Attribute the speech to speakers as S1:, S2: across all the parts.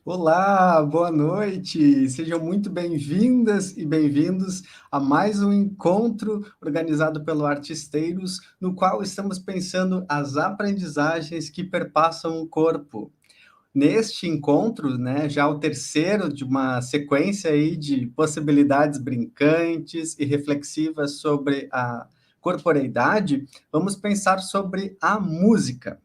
S1: Olá, boa noite. Sejam muito bem-vindas e bem-vindos a mais um encontro organizado pelo Artisteiros, no qual estamos pensando as aprendizagens que perpassam o corpo. Neste encontro, né, já o terceiro de uma sequência aí de possibilidades brincantes e reflexivas sobre a corporeidade, vamos pensar sobre a música.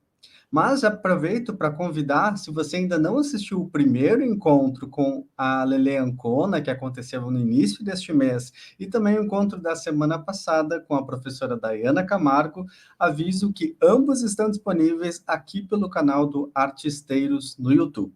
S1: Mas aproveito para convidar, se você ainda não assistiu o primeiro encontro com a Lele Ancona, que aconteceu no início deste mês, e também o encontro da semana passada com a professora Dayana Camargo, aviso que ambos estão disponíveis aqui pelo canal do Artisteiros no YouTube.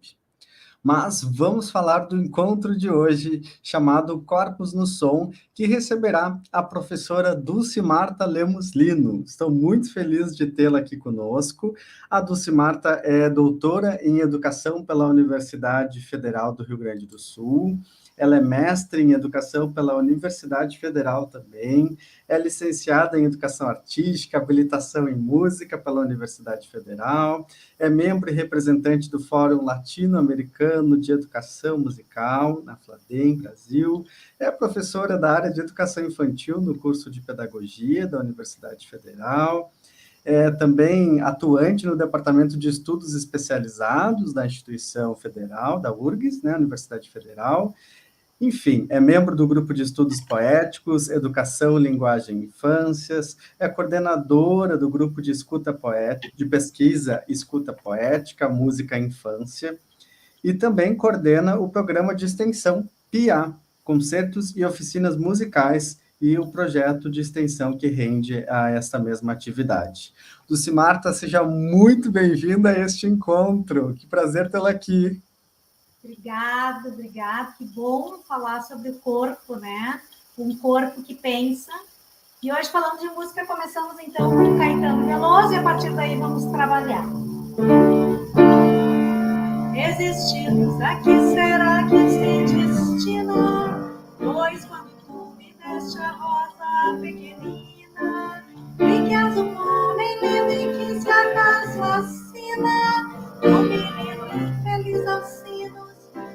S1: Mas vamos falar do encontro de hoje, chamado Corpos no Som, que receberá a professora Dulce Marta Lemos Lino. Estou muito feliz de tê-la aqui conosco. A Dulce Marta é doutora em Educação pela Universidade Federal do Rio Grande do Sul. Ela é mestre em Educação pela Universidade Federal também, é licenciada em Educação Artística, habilitação em Música pela Universidade Federal, é membro e representante do Fórum Latino-Americano de Educação Musical, na FLADEM, Brasil. É professora da área de Educação Infantil no curso de Pedagogia da Universidade Federal. É também atuante no Departamento de Estudos Especializados da Instituição Federal, da URGS, né, Universidade Federal. Enfim, é membro do grupo de estudos poéticos, educação, linguagem e infâncias, é coordenadora do grupo de escuta poética, de pesquisa escuta poética, música e infância, e também coordena o programa de extensão PIA, concertos e oficinas musicais, e o projeto de extensão que rende a esta mesma atividade. Dulce Marta, seja muito bem-vinda a este encontro. Que prazer tê-la aqui.
S2: Obrigado. Que bom falar sobre o corpo, né? Um corpo que pensa. E hoje, falando de música, começamos então com Caetano Veloso e a partir daí vamos trabalhar. Existimos, a que será que se destina? Pois quando tu me deste a rosa pequenina, em que és um homem lindo em que se acaso assina, o menino infeliz aos sinos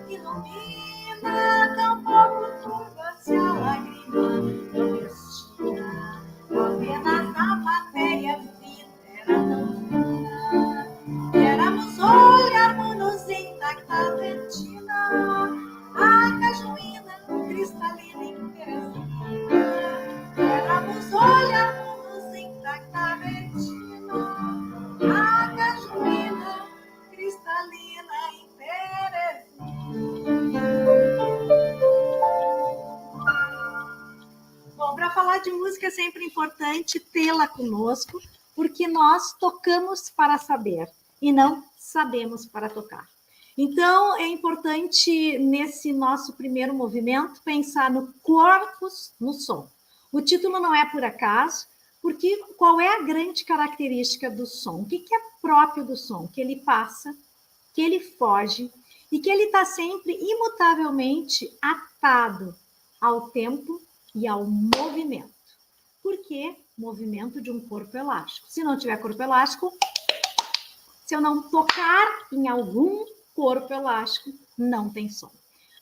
S2: ilumina, tão pouco turva-se a lágrima não destina, apenas a matéria fina era tão fina, que éramos olharmos-nos intacta retina, a cajuína cristalina e peregrina, que éramos olharmos-nos intacta retina, a cajuína cristalina e peregrina. Bom, para falar de música é sempre importante tê-la conosco, porque nós tocamos para saber e não sabemos para tocar. Então, é importante, nesse nosso primeiro movimento, pensar no corpus no som. O título não é por acaso, porque qual é a grande característica do som? O que é próprio do som? Que ele passa, que ele foge e que ele está sempre imutavelmente atado ao tempo e ao movimento. Por que movimento de um corpo elástico? Se não tiver corpo elástico, se eu não tocar em algum corpo elástico, não tem som.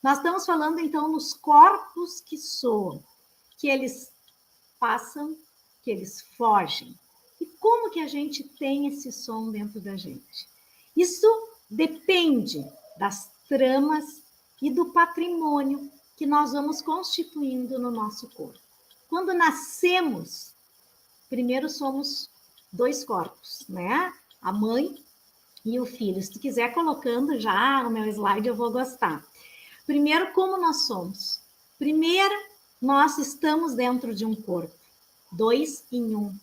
S2: Nós estamos falando, então, nos corpos que soam, que eles passam, que eles fogem. E como que a gente tem esse som dentro da gente? Isso depende das tramas e do patrimônio que nós vamos constituindo no nosso corpo. Quando nascemos, primeiro somos dois corpos, né? A mãe e o filho. Se tu quiser colocando já o meu slide, eu vou gostar. Primeiro, como nós somos? Primeiro, nós estamos dentro de um corpo. 2 em 1.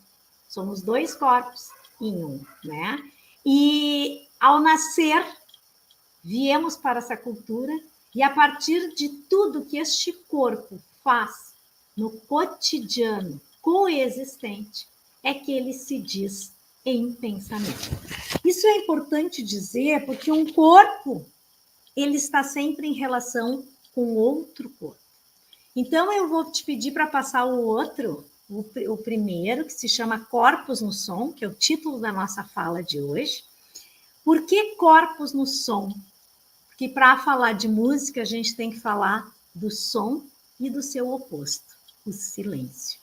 S2: Somos dois corpos em um, né? E ao nascer, viemos para essa cultura e a partir de tudo que este corpo faz no cotidiano coexistente, é que ele se diz em pensamento. Isso é importante dizer porque um corpo, ele está sempre em relação com outro corpo. Então, eu vou te pedir para passar o outro, o primeiro, que se chama Corpos no Som, que é o título da nossa fala de hoje. Por que corpos no som? que para falar de música, a gente tem que falar do som e do seu oposto, o silêncio.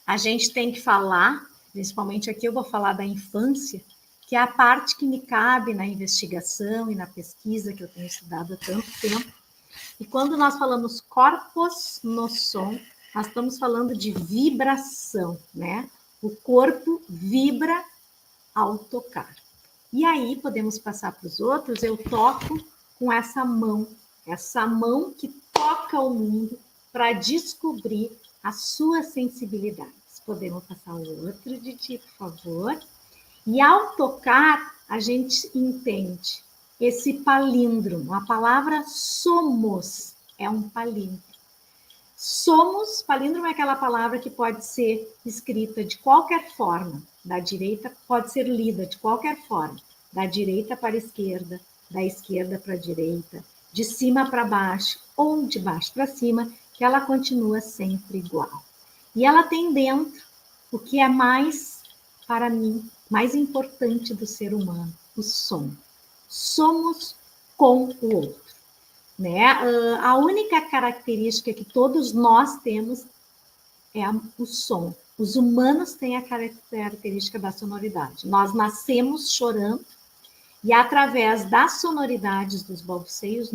S2: A gente tem que falar, principalmente aqui eu vou falar da infância, que é a parte que me cabe na investigação e na pesquisa que eu tenho estudado há tanto tempo. E quando nós falamos corpos no som, nós estamos falando de vibração, né? O corpo vibra ao tocar. E aí podemos passar para os outros, eu toco com essa mão que toca o mundo para descobrir as suas sensibilidades. Podemos passar o outro, Didi, por favor. E ao tocar, a gente entende esse palíndromo. A palavra somos é um palíndromo. Somos, palíndromo é aquela palavra que pode ser escrita de qualquer forma, da direita, pode ser lida de qualquer forma, da direita para a esquerda, da esquerda para a direita, de cima para baixo ou de baixo para cima, que ela continua sempre igual. E ela tem dentro o que é mais, para mim, mais importante do ser humano, o som. Somos com o outro. Né? A única característica que todos nós temos é o som. Os humanos têm a característica da sonoridade. Nós nascemos chorando e através das sonoridades dos balbucios,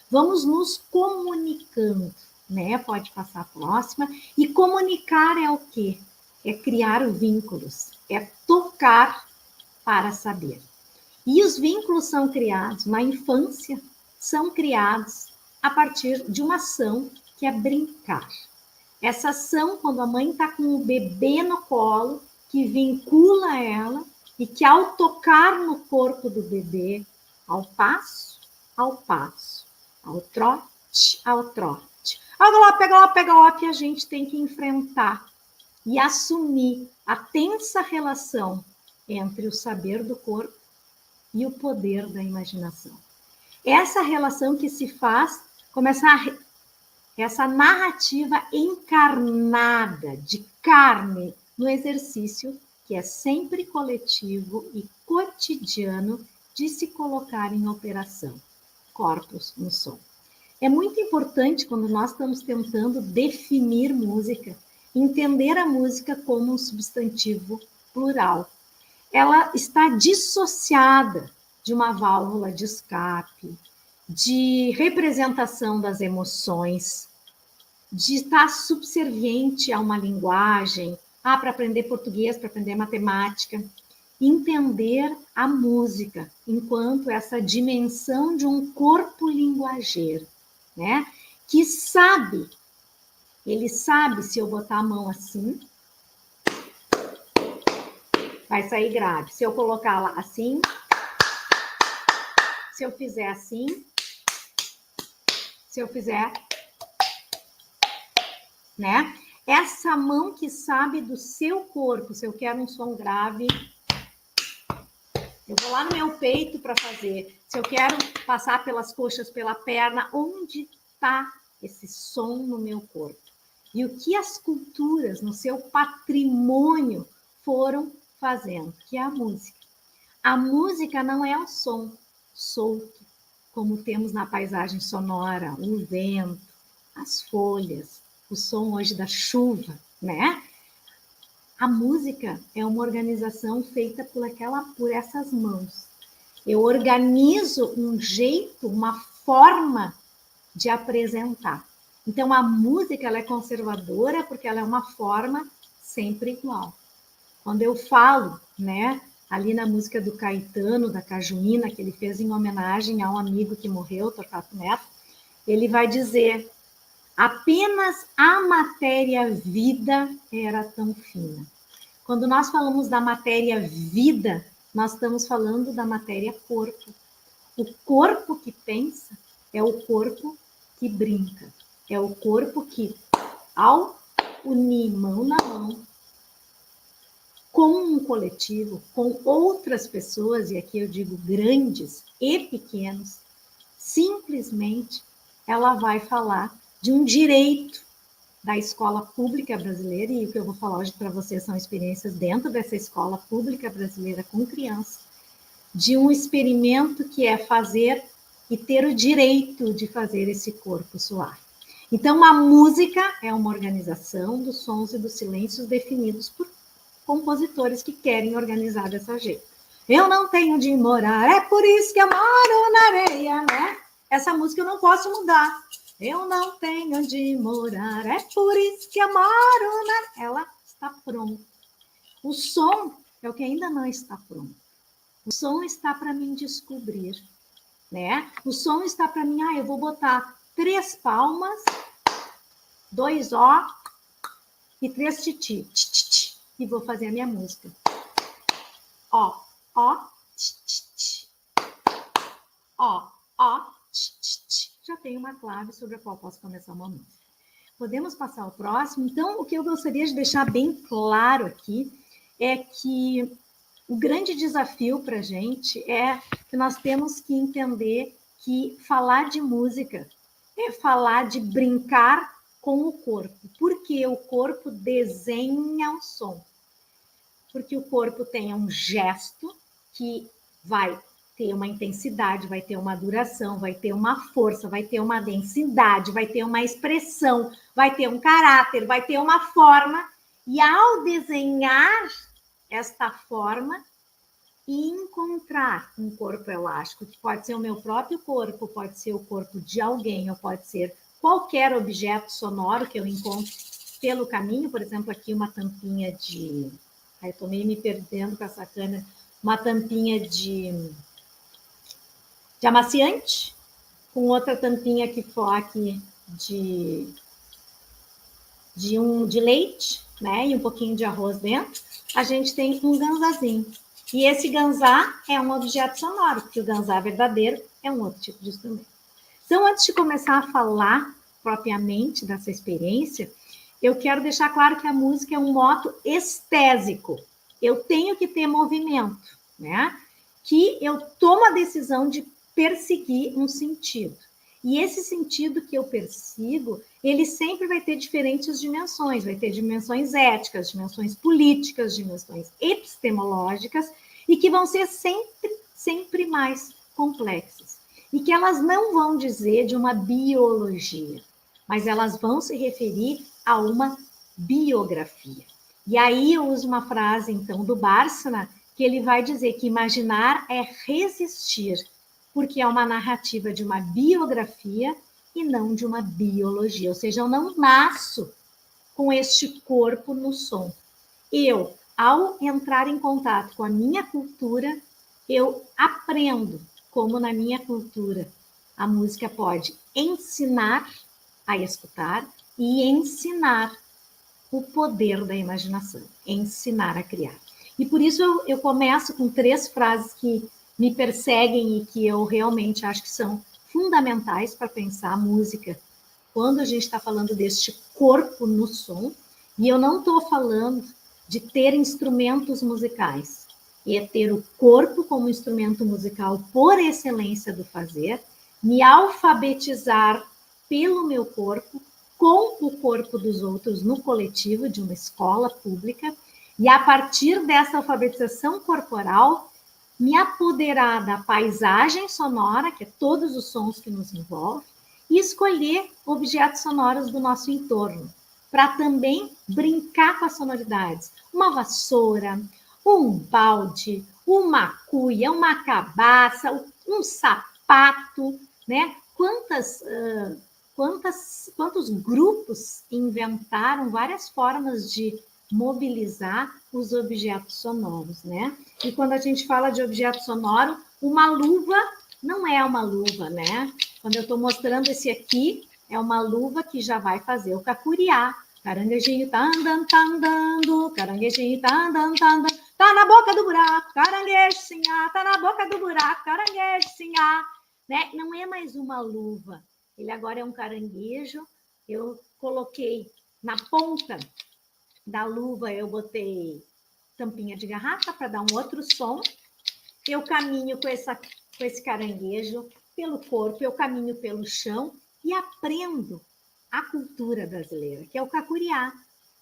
S2: vamos nos comunicando, né? Pode passar a próxima. E comunicar é o quê? É criar vínculos, é tocar para saber. E os vínculos são criados na infância, são criados a partir de uma ação que é brincar. Essa ação, quando a mãe está com o bebê no colo, que vincula ela e que ao tocar no corpo do bebê, ao passo, ao trote, ao galope, a gente tem que enfrentar e assumir a tensa relação entre o saber do corpo e o poder da imaginação. Essa relação que se faz, essa narrativa encarnada de carne no exercício, que é sempre coletivo e cotidiano de se colocar em operação, corpos no som. É muito importante quando nós estamos tentando definir música, entender a música como um substantivo plural. Ela está dissociada de uma válvula de escape, de representação das emoções, de estar subserviente a uma linguagem, para aprender português, para aprender matemática, entender a música enquanto essa dimensão de um corpo linguageiro, né? Que sabe, ele sabe se eu botar a mão assim, vai sair grave. Se eu colocá-la assim, se eu fizer assim, se eu fizer, né? Essa mão que sabe do seu corpo, se eu quero um som grave, eu vou lá no meu peito para fazer. Se eu quero passar pelas coxas, pela perna, onde está esse som no meu corpo? E o que as culturas no seu patrimônio foram fazendo, que é a música. A música não é o som solto, como temos na paisagem sonora, o vento, as folhas, o som hoje da chuva, né? A música é uma organização feita por essas mãos. Eu organizo um jeito, uma forma de apresentar. Então, a música ela é conservadora porque ela é uma forma sempre igual. Quando eu falo, né, ali na música do Caetano, da Cajuína, que ele fez em homenagem ao amigo que morreu, Torquato Neto, ele vai dizer: apenas a matéria-vida era tão fina. Quando nós falamos da matéria-vida, nós estamos falando da matéria-corpo. O corpo que pensa é o corpo que brinca. É o corpo que, ao unir mão na mão, com um coletivo, com outras pessoas, e aqui eu digo grandes e pequenos, simplesmente ela vai falar de um direito da escola pública brasileira, e o que eu vou falar hoje para vocês são experiências dentro dessa escola pública brasileira com criança, de um experimento que é fazer e ter o direito de fazer esse corpo soar. Então, a música é uma organização dos sons e dos silêncios definidos por compositores que querem organizar dessa jeito. Eu não tenho de morar, é por isso que eu moro na areia, né? Essa música eu não posso mudar. Eu não tenho onde morar, é por isso que eu moro na... Ela está pronta. O som é o que ainda não está pronto. O som está para mim descobrir, né? O som está para mim, eu vou botar 3 palmas, 2 ó e 3 titi, e vou fazer a minha música. Ó, titi, ó, titi. Já tenho uma clave sobre a qual posso começar uma música. Podemos passar ao próximo? Então, o que eu gostaria de deixar bem claro aqui é que o grande desafio para a gente é que nós temos que entender que falar de música é falar de brincar com o corpo, porque o corpo desenha o som, porque o corpo tem um gesto que vai ter uma intensidade, vai ter uma duração, vai ter uma força, vai ter uma densidade, vai ter uma expressão, vai ter um caráter, vai ter uma forma, e ao desenhar esta forma e encontrar um corpo elástico, que pode ser o meu próprio corpo, pode ser o corpo de alguém, ou pode ser qualquer objeto sonoro que eu encontro pelo caminho, por exemplo, aqui uma tampinha de... Aí estou meio me perdendo com essa câmera, uma tampinha de amaciante, com outra tampinha aqui de leite, né? E um pouquinho de arroz dentro. A gente tem um ganzazinho. E esse ganzá é um objeto sonoro, porque o ganzá verdadeiro é um outro tipo de instrumento. Então, antes de começar a falar propriamente dessa experiência, eu quero deixar claro que a música é um moto estésico. Eu tenho que ter movimento, né? Que eu tomo a decisão de perseguir um sentido. E esse sentido que eu persigo, ele sempre vai ter diferentes dimensões. Vai ter dimensões éticas, dimensões políticas, dimensões epistemológicas, e que vão ser sempre mais complexas. E que elas não vão dizer de uma biologia, mas elas vão se referir a uma biografia. E aí eu uso uma frase, então, do Bárcena, que ele vai dizer que imaginar é resistir, porque é uma narrativa de uma biografia e não de uma biologia. Ou seja, eu não nasço com este corpo no som. Eu, ao entrar em contato com a minha cultura, eu aprendo como na minha cultura a música pode ensinar a escutar e ensinar o poder da imaginação, ensinar a criar. E por isso eu começo com 3 frases que me perseguem e que eu realmente acho que são fundamentais para pensar a música quando a gente está falando deste corpo no som. E eu não estou falando de ter instrumentos musicais, é ter o corpo como instrumento musical por excelência do fazer, me alfabetizar pelo meu corpo, com o corpo dos outros no coletivo de uma escola pública, e a partir dessa alfabetização corporal, me apoderar da paisagem sonora, que é todos os sons que nos envolvem, e escolher objetos sonoros do nosso entorno, para também brincar com as sonoridades. Uma vassoura, um balde, uma cuia, uma cabaça, um sapato, né? Quantos grupos inventaram várias formas de mobilizar os objetos sonoros, né? E quando a gente fala de objeto sonoro, uma luva não é uma luva, né? Quando eu estou mostrando esse aqui, é uma luva que já vai fazer o cacuriá. Caranguejinho tá andando, caranguejinho tá andando, tá na boca do buraco, caranguejo sinhá, tá na boca do buraco, caranguejo sinhá, né? Não é mais uma luva, ele agora é um caranguejo. Eu coloquei na ponta da luva, eu botei tampinha de garrafa para dar um outro som. Eu caminho com esse caranguejo pelo corpo, eu caminho pelo chão e aprendo a cultura brasileira, que é o cacuriá,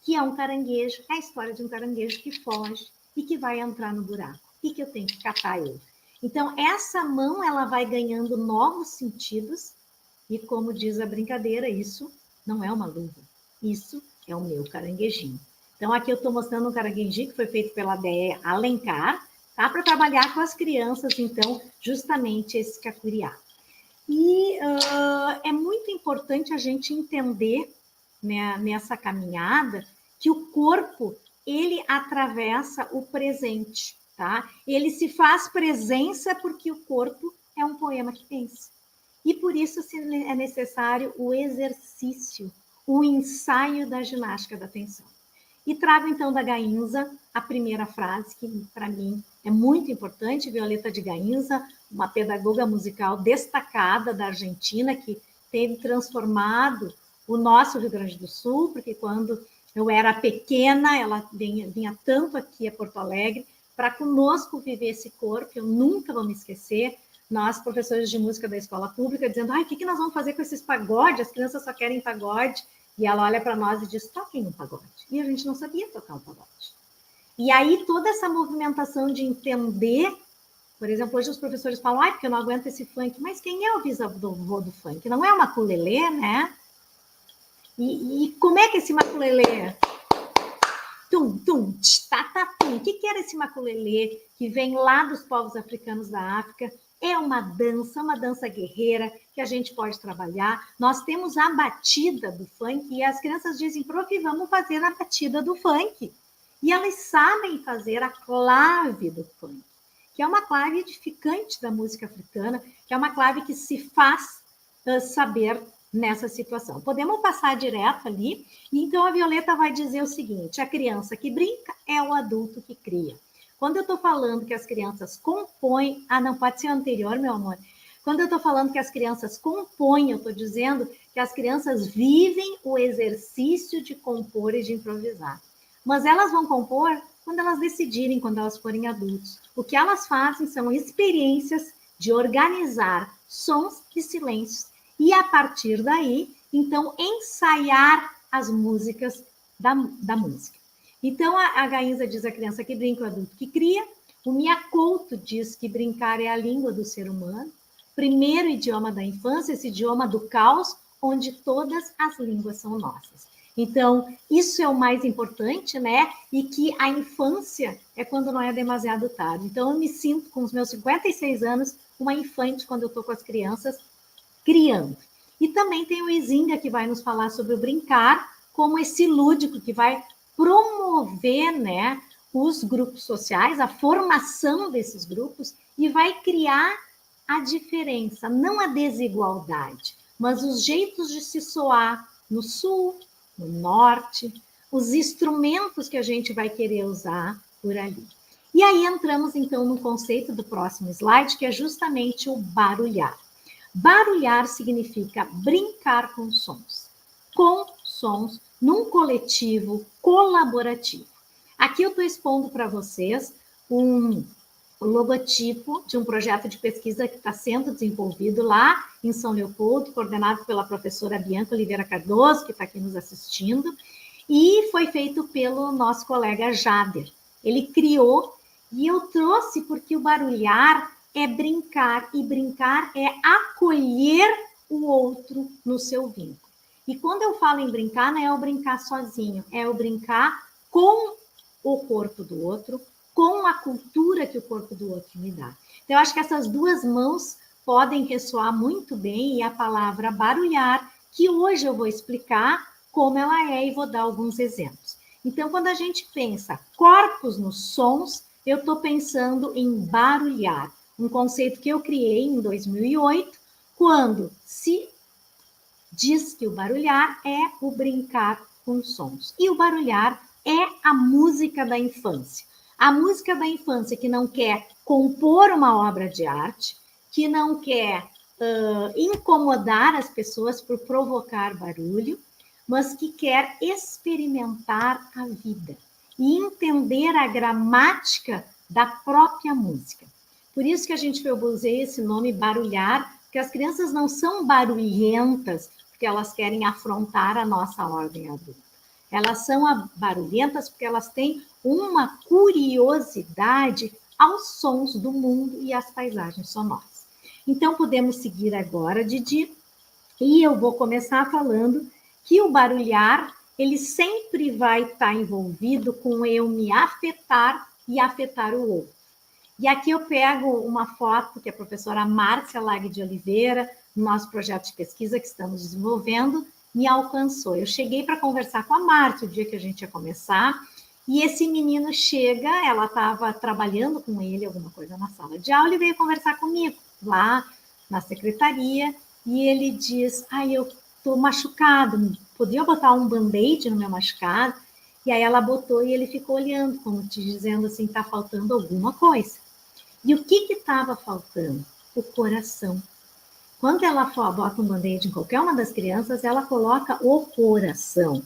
S2: que é um caranguejo, é a história de um caranguejo que foge e que vai entrar no buraco, e que eu tenho que catar ele. Então, essa mão, ela vai ganhando novos sentidos, e como diz a brincadeira, isso não é uma luva, isso é o meu caranguejinho. Então, aqui eu estou mostrando um caranguejinho que foi feito pela Déia Alencar, tá? Para trabalhar com as crianças, então, justamente esse cacuriá. E é muito importante a gente entender, né, nessa caminhada, que o corpo, ele atravessa o presente, tá? Ele se faz presença porque o corpo é um poema que pensa. E por isso é necessário o exercício, o ensaio da ginástica da atenção. E trago então da Gainza a primeira frase, que para mim é muito importante, Violeta de Gainza, uma pedagoga musical destacada da Argentina, que teve transformado o nosso Rio Grande do Sul, porque quando eu era pequena, ela vinha tanto aqui a Porto Alegre, para conosco viver esse corpo, eu nunca vou me esquecer, nós, professores de música da escola pública, dizendo, o que nós vamos fazer com esses pagodes? As crianças só querem pagode. E ela olha para nós e diz, toquem um pagode. E a gente não sabia tocar um pagode. E aí, toda essa movimentação de entender, por exemplo, hoje os professores falam, porque eu não aguento esse funk. Mas quem é o bisavô do funk? Não é o maculelê, né? E como é que esse maculelê... Tum, tum, tatatum. O que era esse maculelê que vem lá dos povos africanos da África? É uma dança guerreira que a gente pode trabalhar. Nós temos a batida do funk e as crianças dizem, prof, vamos fazer a batida do funk. E elas sabem fazer a clave do funk, que é uma clave edificante da música africana, que é uma clave que se faz saber nessa situação. Podemos passar direto ali. Então, a Violeta vai dizer o seguinte, a criança que brinca é o adulto que cria. Quando eu estou falando que as crianças compõem... não, pode ser anterior, meu amor. Quando eu estou falando que as crianças compõem, eu estou dizendo que as crianças vivem o exercício de compor e de improvisar. Mas elas vão compor quando elas decidirem, quando elas forem adultos. O que elas fazem são experiências de organizar sons e silêncios. E, a partir daí, então, ensaiar as músicas da música. Então, a Gainza diz a criança que brinca, o adulto que cria. O Miyakoto diz que brincar é a língua do ser humano. Primeiro idioma da infância, esse idioma do caos, onde todas as línguas são nossas. Então, isso é o mais importante, né? E que a infância é quando não é demasiado tarde. Então, eu me sinto, com os meus 56 anos, uma infante quando eu estou com as crianças, criando. E também tem o Izinga, que vai nos falar sobre o brincar, como esse lúdico que vai promover, né, os grupos sociais, a formação desses grupos, e vai criar a diferença, não a desigualdade, mas os jeitos de se soar no sul, no norte, os instrumentos que a gente vai querer usar por ali. E aí entramos, então, no conceito do próximo slide, que é justamente o barulhar. Barulhar significa brincar com sons, num coletivo colaborativo. Aqui eu estou expondo para vocês um logotipo de um projeto de pesquisa que está sendo desenvolvido lá em São Leopoldo, coordenado pela professora Bianca Oliveira Cardoso, que está aqui nos assistindo, e foi feito pelo nosso colega Jader. Ele criou, e eu trouxe porque o barulhar é brincar, e brincar é acolher o outro no seu vínculo. E quando eu falo em brincar, não é o brincar sozinho, é o brincar com o corpo do outro, com a cultura que o corpo do outro me dá. Então, eu acho que essas duas mãos podem ressoar muito bem, e a palavra barulhar, que hoje eu vou explicar como ela é e vou dar alguns exemplos. Então, quando a gente pensa corpos nos sons, eu estou pensando em barulhar, um conceito que eu criei em 2008, quando se diz que o barulhar é o brincar com sons. E o barulhar é a música da infância. A música da infância que não quer compor uma obra de arte, que não quer incomodar as pessoas por provocar barulho, mas que quer experimentar a vida e entender a gramática da própria música. Por isso que eu usei esse nome barulhar, porque as crianças não são barulhentas, porque elas querem afrontar a nossa ordem adulta. Elas são barulhentas porque elas têm uma curiosidade aos sons do mundo e às paisagens sonoras. Então, podemos seguir agora, Didi, e eu vou começar falando que o barulhar, ele sempre vai estar envolvido com eu me afetar e afetar o outro. E aqui eu pego uma foto que a professora Márcia Lague de Oliveira, no nosso projeto de pesquisa que estamos desenvolvendo, me alcançou. Eu cheguei para conversar com a Márcia o dia que a gente ia começar, e esse menino chega, ela estava trabalhando com ele, alguma coisa na sala de aula, e veio conversar comigo, lá na secretaria, e ele diz, eu estou machucado, podia botar um band-aid no meu machucado? E aí ela botou e ele ficou olhando, como te dizendo assim, está faltando alguma coisa. E o que estava faltando? O coração. Quando ela bota um band-aid em qualquer uma das crianças, ela coloca o coração.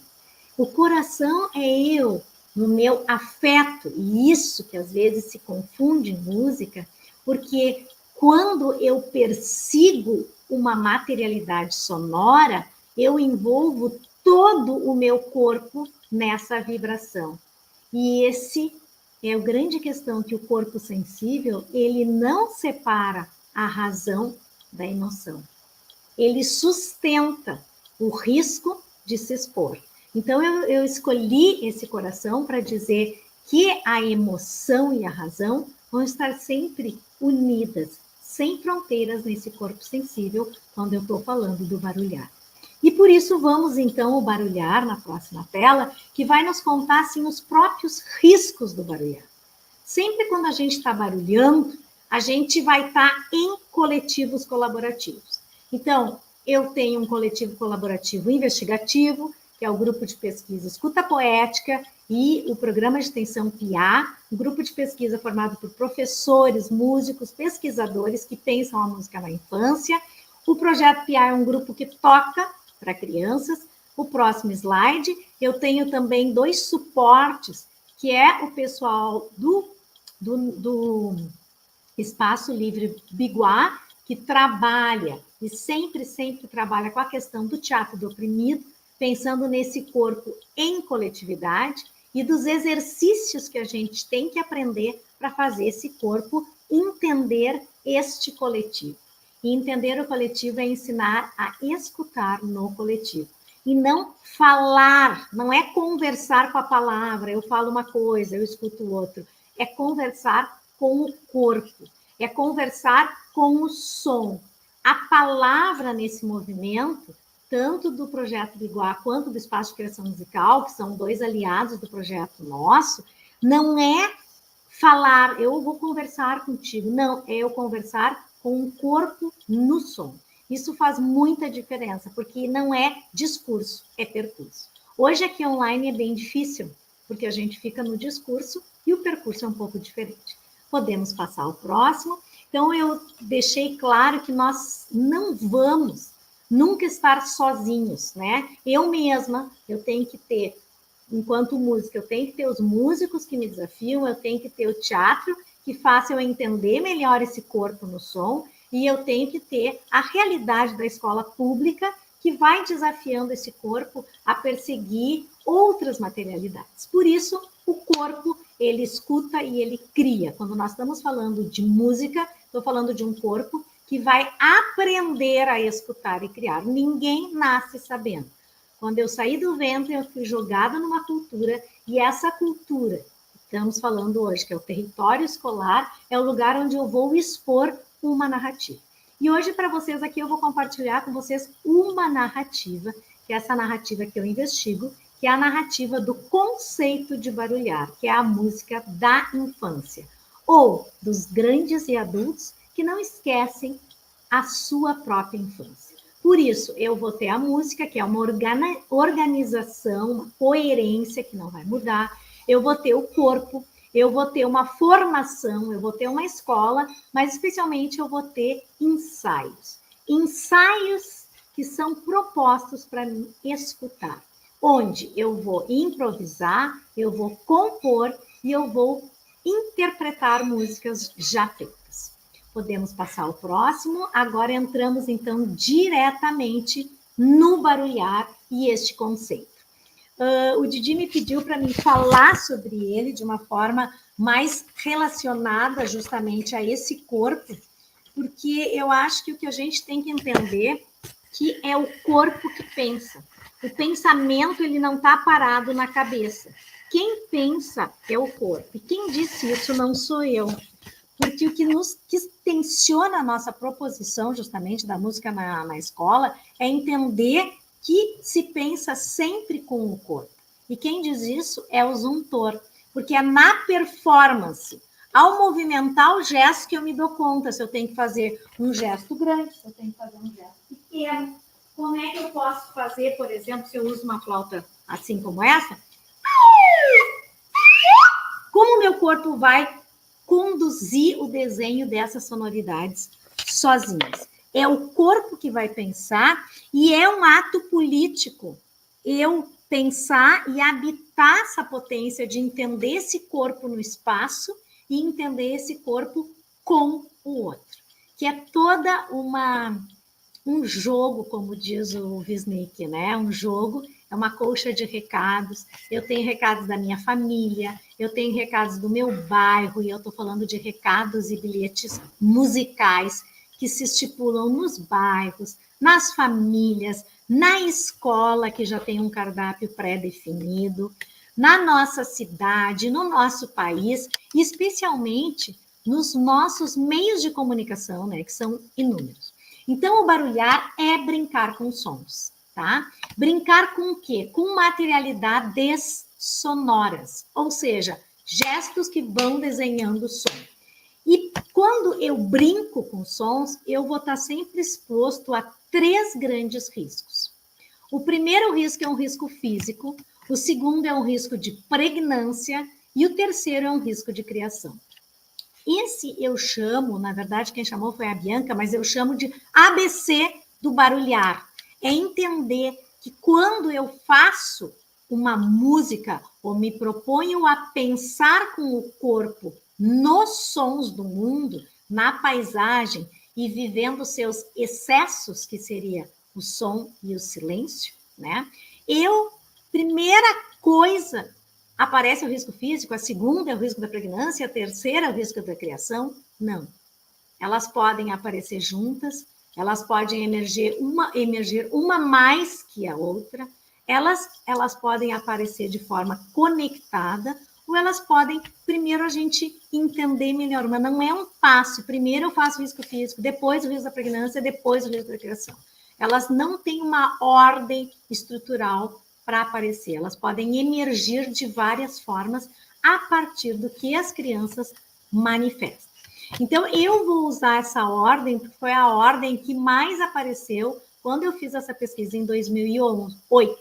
S2: O coração é eu, no meu afeto, e isso que às vezes se confunde em música, porque quando eu persigo uma materialidade sonora, eu envolvo todo o meu corpo nessa vibração. E esse é a grande questão, que o corpo sensível, ele não separa a razão da emoção. Ele sustenta o risco de se expor. Então, eu escolhi esse coração para dizer que a emoção e a razão vão estar sempre unidas, sem fronteiras nesse corpo sensível, quando eu estou falando do barulhar. E por isso vamos, então, ao barulhar na próxima tela, que vai nos contar, assim, os próprios riscos do barulhar. Sempre quando a gente está barulhando, a gente vai estar em coletivos colaborativos. Então, eu tenho um coletivo colaborativo investigativo, que é o Grupo de Pesquisa Escuta Poética, e o Programa de Extensão PIA, um grupo de pesquisa formado por professores, músicos, pesquisadores que pensam a música na infância. O Projeto PIA é um grupo que toca para crianças. O próximo slide, eu tenho também 2 suportes, que é o pessoal do Espaço Livre Biguá, que trabalha, e sempre trabalha com a questão do teatro do oprimido, pensando nesse corpo em coletividade e dos exercícios que a gente tem que aprender para fazer esse corpo entender este coletivo. E entender o coletivo é ensinar a escutar no coletivo. E não falar, não é conversar com a palavra, eu falo uma coisa, eu escuto o outro. É conversar com o corpo, é conversar com o som. A palavra nesse movimento, tanto do Projeto Biguá quanto do Espaço de Criação Musical, que são 2 aliados do projeto nosso, não é falar, eu vou conversar contigo. Não, é eu conversar com o corpo no som. Isso faz muita diferença, porque não é discurso, é percurso. Hoje aqui online é bem difícil, porque a gente fica no discurso e o percurso é um pouco diferente. Podemos passar ao próximo. Então, eu deixei claro que nós não vamos nunca estar sozinhos, né? Eu mesma, eu tenho que ter, enquanto música, eu tenho que ter os músicos que me desafiam, eu tenho que ter o teatro que faça eu entender melhor esse corpo no som, e eu tenho que ter a realidade da escola pública que vai desafiando esse corpo a perseguir outras materialidades. Por isso, o corpo, ele escuta e ele cria. Quando nós estamos falando de música, estou falando de um corpo que vai aprender a escutar e criar. Ninguém nasce sabendo. Quando eu saí do ventre, eu fui jogada numa cultura, e essa cultura, estamos falando hoje, que é o território escolar, é o lugar onde eu vou expor uma narrativa. E hoje, para vocês aqui, eu vou compartilhar com vocês uma narrativa, que é essa narrativa que eu investigo, que é a narrativa do conceito de barulhar, que é a música da infância, ou dos grandes e adultos que não esquecem a sua própria infância. Por isso, eu vou ter a música, que é uma organização, uma coerência que não vai mudar. Eu vou ter o corpo, eu vou ter uma formação, eu vou ter uma escola, mas especialmente eu vou ter ensaios. Ensaios que são propostos para mim escutar, onde eu vou improvisar, eu vou compor e eu vou interpretar músicas já feitas. Podemos passar ao próximo. Agora entramos, então, diretamente no barulhar e este conceito. o Didi me pediu para mim falar sobre ele de uma forma mais relacionada justamente a esse corpo, porque eu acho que o que a gente tem que entender que é o corpo que pensa. O pensamento, ele não está parado na cabeça. Quem pensa é o corpo. E quem disse isso não sou eu. Porque o que tensiona a nossa proposição, justamente, da música na escola, é entender que se pensa sempre com o corpo. E quem diz isso é o Zumthor, porque é na performance, ao movimentar o gesto, que eu me dou conta se eu tenho que fazer um gesto grande, se eu tenho que fazer um gesto pequeno. Como é que eu posso fazer, por exemplo, se eu uso uma flauta assim como essa? Como o meu corpo vai conduzir o desenho dessas sonoridades sozinhas? É o corpo que vai pensar e é um ato político eu pensar e habitar essa potência de entender esse corpo no espaço e entender esse corpo com o outro, que é toda um jogo, como diz o Wisnik, né? Um jogo é uma colcha de recados. Eu tenho recados da minha família, eu tenho recados do meu bairro, e eu estou falando de recados e bilhetes musicais que se estipulam nos bairros, nas famílias, na escola, que já tem um cardápio pré-definido, na nossa cidade, no nosso país, e especialmente nos nossos meios de comunicação, né, que são inúmeros. Então, o barulhar é brincar com sons, tá? Brincar com o quê? Com materialidades sonoras, ou seja, gestos que vão desenhando som. E quando eu brinco com sons, eu vou estar sempre exposto a 3 grandes riscos. O primeiro risco é um risco físico, o segundo é um risco de pregnância e o terceiro é um risco de criação. Esse eu chamo, na verdade, quem chamou foi a Bianca, mas eu chamo de ABC do barulhar. É entender que quando eu faço uma música ou me proponho a pensar com o corpo nos sons do mundo, na paisagem e vivendo seus excessos, que seria o som e o silêncio, né? Primeira coisa, aparece o risco físico, a segunda é o risco da pregnância, a terceira é o risco da criação? Não. Elas podem aparecer juntas, elas podem emergir uma mais que a outra, elas podem aparecer de forma conectada, ou elas podem, primeiro a gente entender melhor, mas não é um passo, primeiro eu faço o risco físico, depois o risco da pregnância, depois o risco da criação. Elas não têm uma ordem estrutural para aparecer. Elas podem emergir de várias formas a partir do que as crianças manifestam. Então, eu vou usar essa ordem, porque foi a ordem que mais apareceu quando eu fiz essa pesquisa em 2008,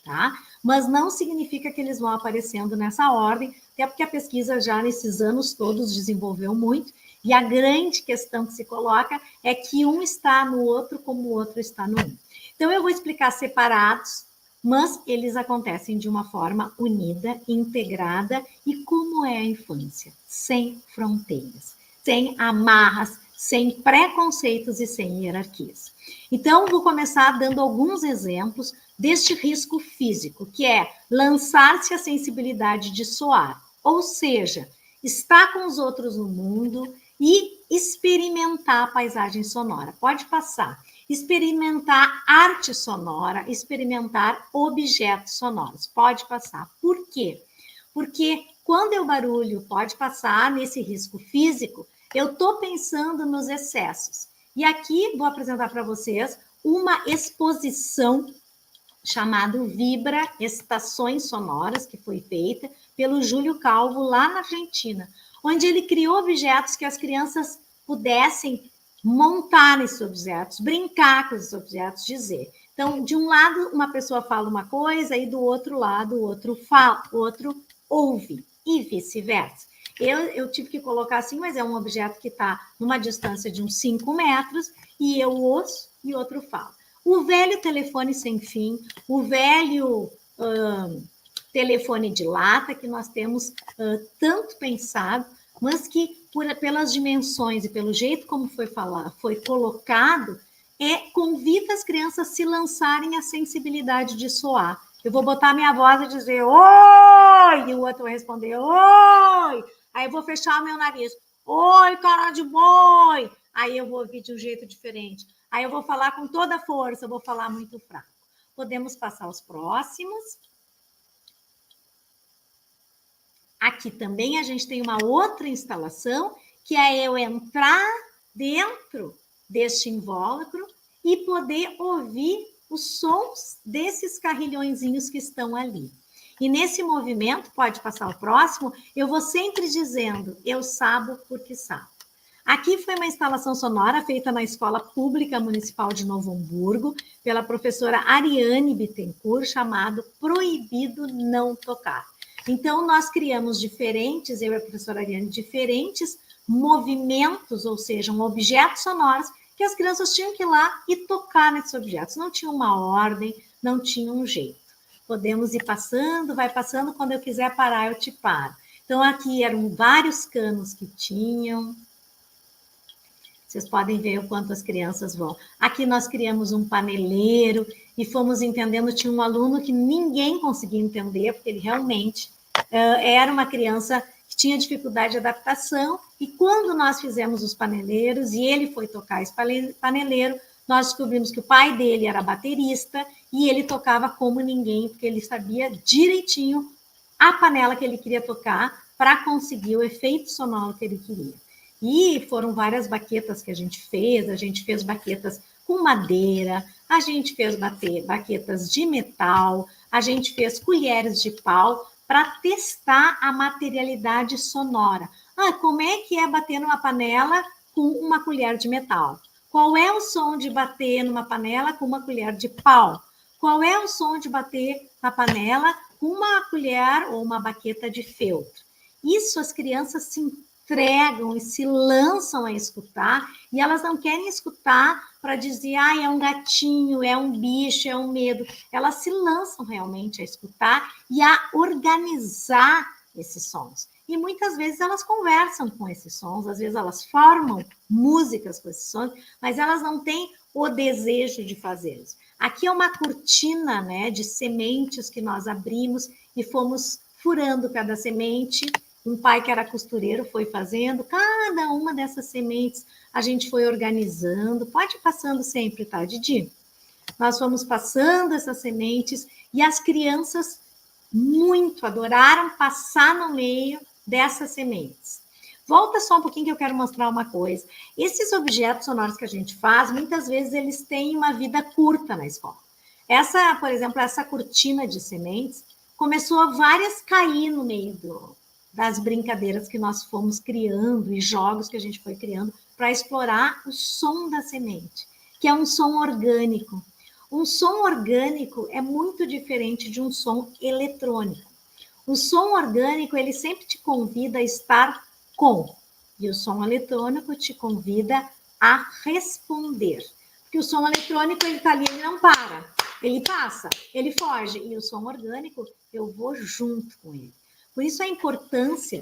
S2: tá? Mas não significa que eles vão aparecendo nessa ordem, até porque a pesquisa já nesses anos todos desenvolveu muito, e a grande questão que se coloca é que um está no outro como o outro está no um. Então, eu vou explicar separados, mas eles acontecem de uma forma unida, integrada, e como é a infância, sem fronteiras, sem amarras, sem preconceitos e sem hierarquias. Então, vou começar dando alguns exemplos deste risco físico, que é lançar-se à sensibilidade de soar, ou seja, estar com os outros no mundo e experimentar a paisagem sonora. Pode passar. Experimentar arte sonora, experimentar objetos sonoros. Pode passar. Por quê? Porque quando eu barulho, pode passar nesse risco físico, eu estou pensando nos excessos. E aqui vou apresentar para vocês uma exposição chamada Vibra Estações Sonoras, que foi feita pelo Júlio Calvo lá na Argentina, onde ele criou objetos que as crianças pudessem montar nesses objetos, brincar com esses objetos, dizer. Então, de um lado, uma pessoa fala uma coisa e do outro lado, o outro fala, o outro ouve, e vice-versa. Eu tive que colocar assim, mas é um objeto que está numa distância de uns 5 metros, e eu ouço e outro fala. O velho telefone sem fim, o velho telefone de lata, que nós temos tanto pensado, mas que pelas dimensões e pelo jeito como foi colocado, convida as crianças a se lançarem à sensibilidade de soar. Eu vou botar minha voz e dizer oi, e o outro vai responder oi. Aí eu vou fechar o meu nariz. Oi, cara de boi. Aí eu vou ouvir de um jeito diferente. Aí eu vou falar com toda a força, eu vou falar muito fraco. Podemos passar os próximos. Aqui também a gente tem uma outra instalação, que é eu entrar dentro deste invólucro e poder ouvir os sons desses carrilhõezinhos que estão ali. E nesse movimento, pode passar o próximo, eu vou sempre dizendo, eu sabo porque sabo. Aqui foi uma instalação sonora feita na Escola Pública Municipal de Novo Hamburgo, pela professora Ariane Bittencourt, chamado Proibido Não Tocar. Então, nós criamos diferentes, eu e a professora Ariane, diferentes movimentos, ou seja, objetos sonoros, que as crianças tinham que ir lá e tocar nesses objetos. Não tinha uma ordem, não tinha um jeito. Podemos ir passando, vai passando, quando eu quiser parar, eu te paro. Então, aqui eram vários canos que tinham. Vocês podem ver o quanto as crianças vão. Aqui nós criamos um paneleiro e fomos entendendo, tinha um aluno que ninguém conseguia entender, porque ele realmente era uma criança que tinha dificuldade de adaptação, e quando nós fizemos os paneleiros e ele foi tocar esse paneleiro, nós descobrimos que o pai dele era baterista e ele tocava como ninguém, porque ele sabia direitinho a panela que ele queria tocar para conseguir o efeito sonoro que ele queria. E foram várias baquetas que a gente fez baquetas com madeira, a gente fez baquetas de metal, a gente fez colheres de pau para testar a materialidade sonora. Como é que é bater numa panela com uma colher de metal? Qual é o som de bater numa panela com uma colher de pau? Qual é o som de bater na panela com uma colher ou uma baqueta de feltro? Isso as crianças se entregam e se lançam a escutar, e elas não querem escutar para dizer, é um gatinho, é um bicho, é um medo. Elas se lançam realmente a escutar e a organizar esses sons. E muitas vezes elas conversam com esses sons, às vezes elas formam músicas com esses sons, mas elas não têm o desejo de fazê-los. Aqui é uma cortina, né, de sementes que nós abrimos e fomos furando cada semente. Um pai que era costureiro foi fazendo, cada uma dessas sementes a gente foi organizando. Pode ir passando sempre, tá, Didi? Nós fomos passando essas sementes e as crianças muito adoraram passar no meio dessas sementes. Volta só um pouquinho que eu quero mostrar uma coisa. Esses objetos sonoros que a gente faz, muitas vezes eles têm uma vida curta na escola. Essa, por exemplo, essa cortina de sementes, começou a várias cair no meio das brincadeiras que nós fomos criando e jogos que a gente foi criando para explorar o som da semente, que é um som orgânico. Um som orgânico é muito diferente de um som eletrônico. O som orgânico, ele sempre te convida a estar com, e o som eletrônico te convida a responder. Porque o som eletrônico, ele está ali, ele não para, ele passa, ele foge, e o som orgânico, eu vou junto com ele. Por isso a importância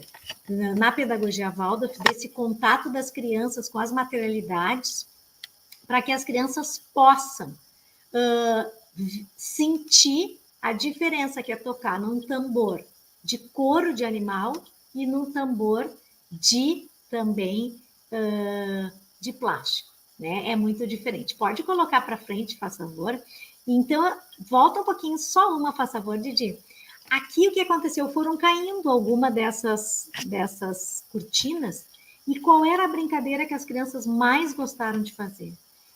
S2: na pedagogia Waldorf desse contato das crianças com as materialidades, para que as crianças possam sentir a diferença que é tocar num tambor de couro de animal e num tambor de plástico, né? É muito diferente. Pode colocar para frente, faz favor. Então, volta um pouquinho, só uma, faz favor, Didi. Aqui o que aconteceu? Foram caindo alguma dessas cortinas, e qual era a brincadeira que as crianças mais gostaram de fazer?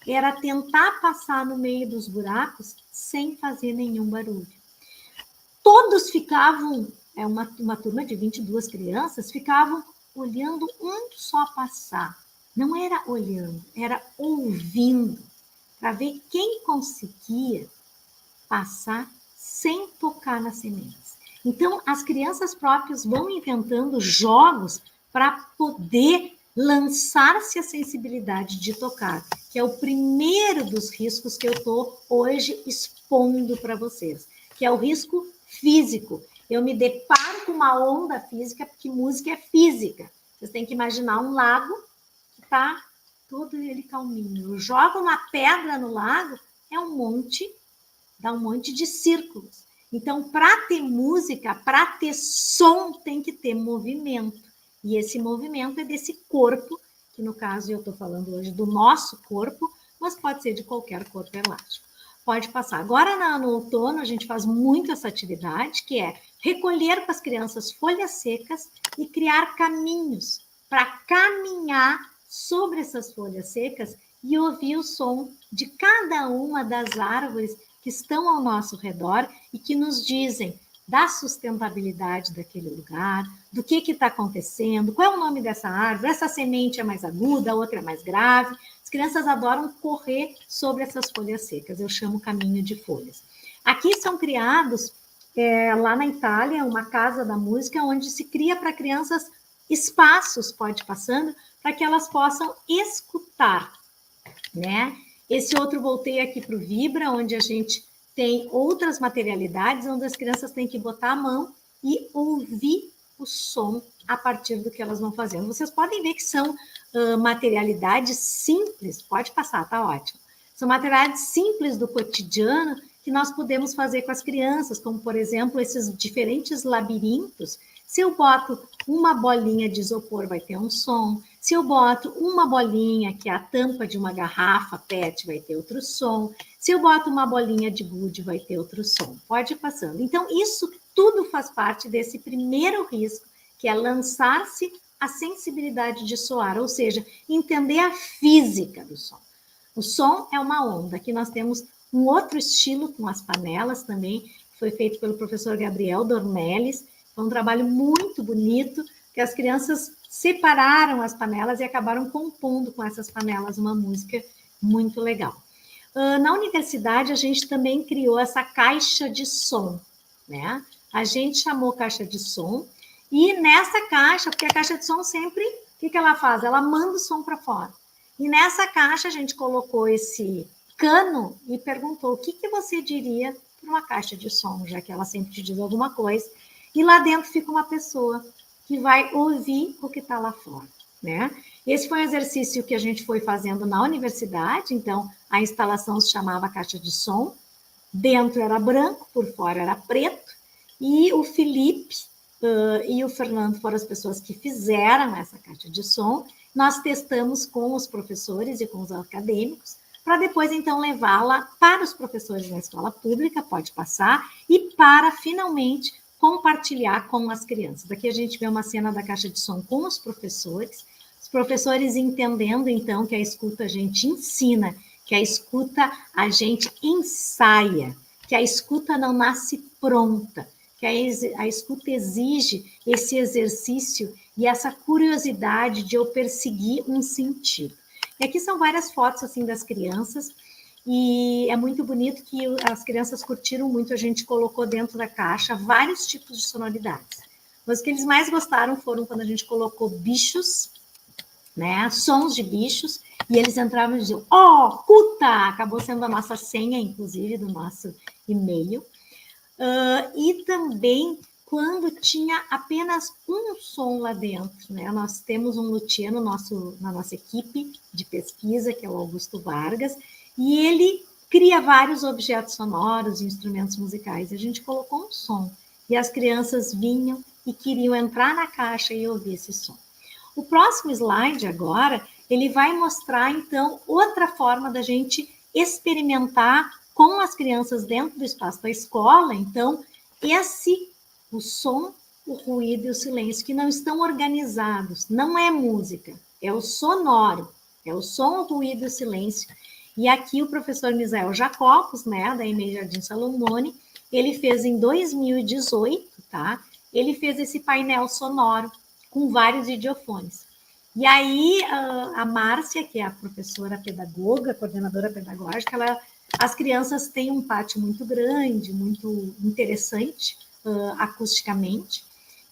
S2: Era tentar passar no meio dos buracos sem fazer nenhum barulho. Todos ficavam, uma turma de 22 crianças, ficavam olhando um só passar. Não era olhando, era ouvindo, para ver quem conseguia passar sem tocar nas sementes. Então, as crianças próprias vão inventando jogos para poder lançar-se a sensibilidade de tocar, que é o primeiro dos riscos que eu estou hoje expondo para vocês, que é o risco físico. Eu me deparo com uma onda física, porque música é física. Vocês têm que imaginar um lago que está todo ele calminho. Eu jogo uma pedra no lago, dá um monte de círculos. Então, para ter música, para ter som, tem que ter movimento. E esse movimento é desse corpo, que no caso eu estou falando hoje do nosso corpo, mas pode ser de qualquer corpo elástico. Pode passar. Agora, no outono, a gente faz muito essa atividade, que é recolher para as crianças folhas secas e criar caminhos para caminhar sobre essas folhas secas e ouvir o som de cada uma das árvores que estão ao nosso redor e que nos dizem da sustentabilidade daquele lugar, do que está acontecendo, qual é o nome dessa árvore, essa semente é mais aguda, a outra é mais grave. As crianças adoram correr sobre essas folhas secas, eu chamo caminho de folhas. Aqui são criados, lá na Itália, uma casa da música, onde se cria para crianças espaços, pode passando, para que elas possam escutar, né? Esse outro voltei aqui para o Vibra, onde a gente tem outras materialidades, onde as crianças têm que botar a mão e ouvir o som a partir do que elas vão fazendo. Vocês podem ver que são materialidades simples, pode passar, tá ótimo. São materialidades simples do cotidiano que nós podemos fazer com as crianças, como, por exemplo, esses diferentes labirintos. Se eu boto uma bolinha de isopor, vai ter um som. Se eu boto uma bolinha, que é a tampa de uma garrafa PET, vai ter outro som. Se eu boto uma bolinha de gude, vai ter outro som. Pode ir passando. Então, isso tudo faz parte desse primeiro risco, que é lançar-se à sensibilidade de soar, ou seja, entender a física do som. O som é uma onda. Aqui nós temos um outro estilo com as panelas também, que foi feito pelo professor Gabriel Dornelles. Foi um trabalho muito bonito, que as crianças separaram as panelas e acabaram compondo com essas panelas uma música muito legal. Na universidade, a gente também criou essa caixa de som, né? A gente chamou caixa de som, e nessa caixa, porque a caixa de som sempre, o que ela faz? Ela manda o som para fora. E nessa caixa, a gente colocou esse cano e perguntou o que você diria para uma caixa de som, já que ela sempre te diz alguma coisa. E lá dentro fica uma pessoa que vai ouvir o que está lá fora, né? Esse foi um exercício que a gente foi fazendo na universidade, então a instalação se chamava caixa de som, dentro era branco, por fora era preto, e o Felipe e o Fernando foram as pessoas que fizeram essa caixa de som. Nós testamos com os professores e com os acadêmicos, para depois, então, levá-la para os professores da escola pública, pode passar, e para, finalmente, compartilhar com as crianças. Aqui a gente vê uma cena da caixa de som com os professores entendendo, então, que a escuta a gente ensina, que a escuta a gente ensaia, que a escuta não nasce pronta, que a escuta exige esse exercício e essa curiosidade de eu perseguir um sentido. E aqui são várias fotos, assim, das crianças, e é muito bonito que as crianças curtiram muito, a gente colocou dentro da caixa vários tipos de sonoridades. Mas o que eles mais gostaram foram quando a gente colocou bichos, né, sons de bichos, e eles entravam e diziam, cuta! Acabou sendo a nossa senha, inclusive, do nosso e-mail. E também quando tinha apenas um som lá dentro, né? Nós temos um luthier na nossa equipe de pesquisa, que é o Augusto Vargas, e ele cria vários objetos sonoros, instrumentos musicais. A gente colocou um som, e as crianças vinham e queriam entrar na caixa e ouvir esse som. O próximo slide agora, ele vai mostrar, então, outra forma da gente experimentar com as crianças dentro do espaço da escola. Então, o som, o ruído e o silêncio, que não estão organizados, não é música, é o sonoro, é o som, o ruído e o silêncio. E aqui o professor Misael Jacopos, né, da EMEI Jardim Salomone, ele fez em 2018, tá? Ele fez esse painel sonoro com vários idiofones. E aí a Márcia, que é a professora pedagoga, coordenadora pedagógica, as crianças têm um pátio muito grande, muito interessante, acusticamente.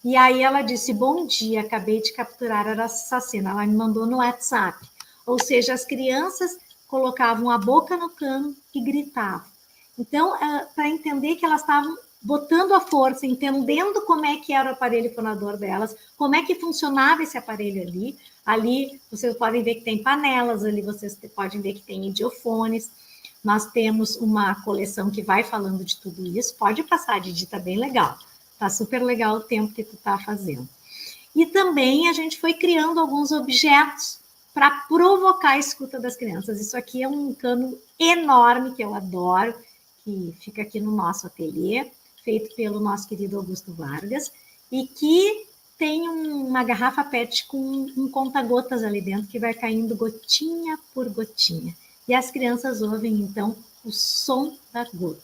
S2: E aí ela disse, bom dia, acabei de capturar essa cena. Ela me mandou no WhatsApp. Ou seja, as crianças colocavam a boca no cano e gritavam. Então, para entender que elas estavam botando a força, entendendo como é que era o aparelho fonador delas, como é que funcionava esse aparelho ali. Ali vocês podem ver que tem panelas, ali vocês podem ver que tem idiofones. nós temos uma coleção que vai falando de tudo isso. Pode passar, Didi, tá bem legal. Tá super legal o tempo que tu tá fazendo. E também a gente foi criando alguns objetos para provocar a escuta das crianças. Isso aqui é um cano enorme que eu adoro, que fica aqui no nosso ateliê, feito pelo nosso querido Augusto Vargas, e que tem uma garrafa PET com um conta-gotas ali dentro, que vai caindo gotinha por gotinha. E as crianças ouvem, então, o som da gota.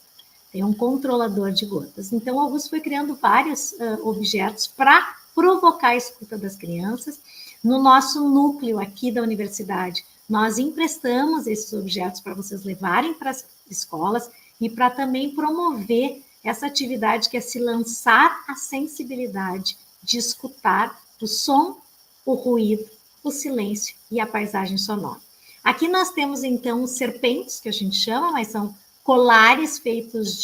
S2: Tem um controlador de gotas. Então, o Augusto foi criando vários objetos para provocar a escuta das crianças. No nosso núcleo aqui da universidade, nós emprestamos esses objetos para vocês levarem para as escolas e para também promover essa atividade que é se lançar a sensibilidade de escutar o som, o ruído, o silêncio e a paisagem sonora. Aqui nós temos, então, serpentes, que a gente chama, mas são colares feitos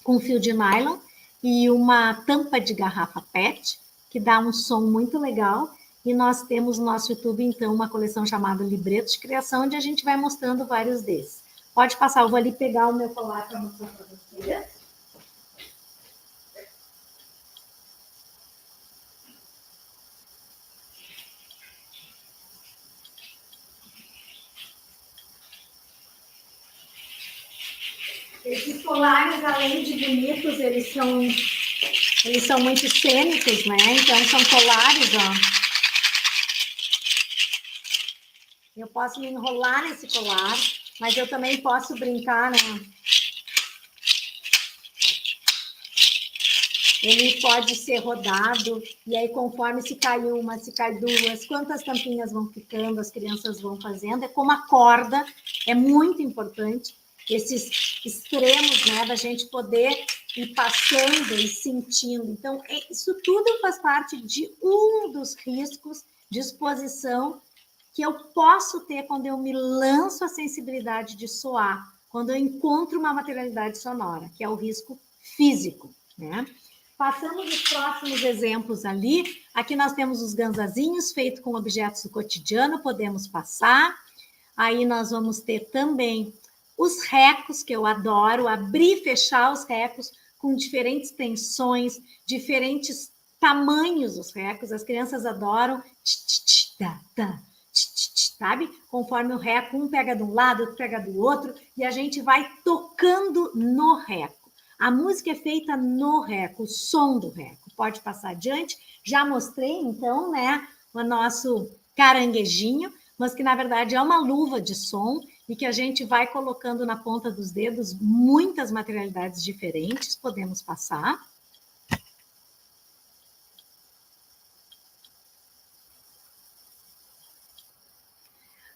S2: com fio de nylon e uma tampa de garrafa PET, que dá um som muito legal. E nós temos no nosso YouTube, então, uma coleção chamada Libretos de Criação, onde a gente vai mostrando vários desses. Pode passar, eu vou ali pegar o meu colar para mostrar para vocês. Esses colares, além de bonitos, eles são muito cênicos, né? Então, são colares, ó. Eu posso me enrolar nesse colar, mas eu também posso brincar, né? Ele pode ser rodado, e aí conforme se cai uma, se cai duas, quantas tampinhas vão ficando, as crianças vão fazendo. É como a corda, é muito importante esses extremos, né, da gente poder ir passando e sentindo. Então, isso tudo faz parte de um dos riscos de exposição que eu posso ter quando eu me lanço a sensibilidade de soar, quando eu encontro uma materialidade sonora, que é o risco físico, né? Passamos os próximos exemplos ali. Aqui nós temos os gansazinhos feitos com objetos do cotidiano, podemos passar. Aí nós vamos ter também os recos, que eu adoro, abrir e fechar os recos com diferentes tensões, diferentes tamanhos dos recos. As crianças adoram, sabe? Conforme o reco, um pega de um lado, outro pega do outro, e a gente vai tocando no reco. A música é feita no reco, o som do reco. Pode passar adiante. Já mostrei, então, né, o nosso caranguejinho, mas que, na verdade, é uma luva de som e que a gente vai colocando na ponta dos dedos muitas materialidades diferentes. Podemos passar.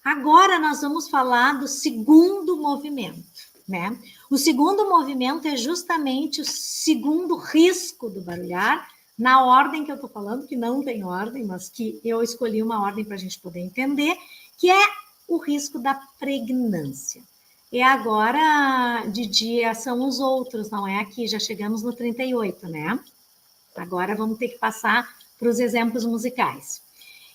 S2: Agora nós vamos falar do segundo movimento, né? O segundo movimento é justamente o segundo risco do barulhar, na ordem que eu estou falando, que não tem ordem, mas que eu escolhi uma ordem para a gente poder entender, que é o risco da pregnância. E agora, de dia, são os outros, não é aqui, já chegamos no 38, né? Agora vamos ter que passar para os exemplos musicais.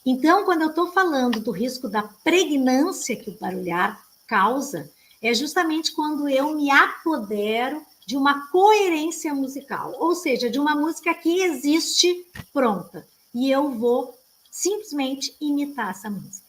S2: Então, quando eu estou falando do risco da pregnância que o barulhar causa, é justamente quando eu me apodero de uma coerência musical, ou seja, de uma música que existe pronta, e eu vou simplesmente imitar essa música.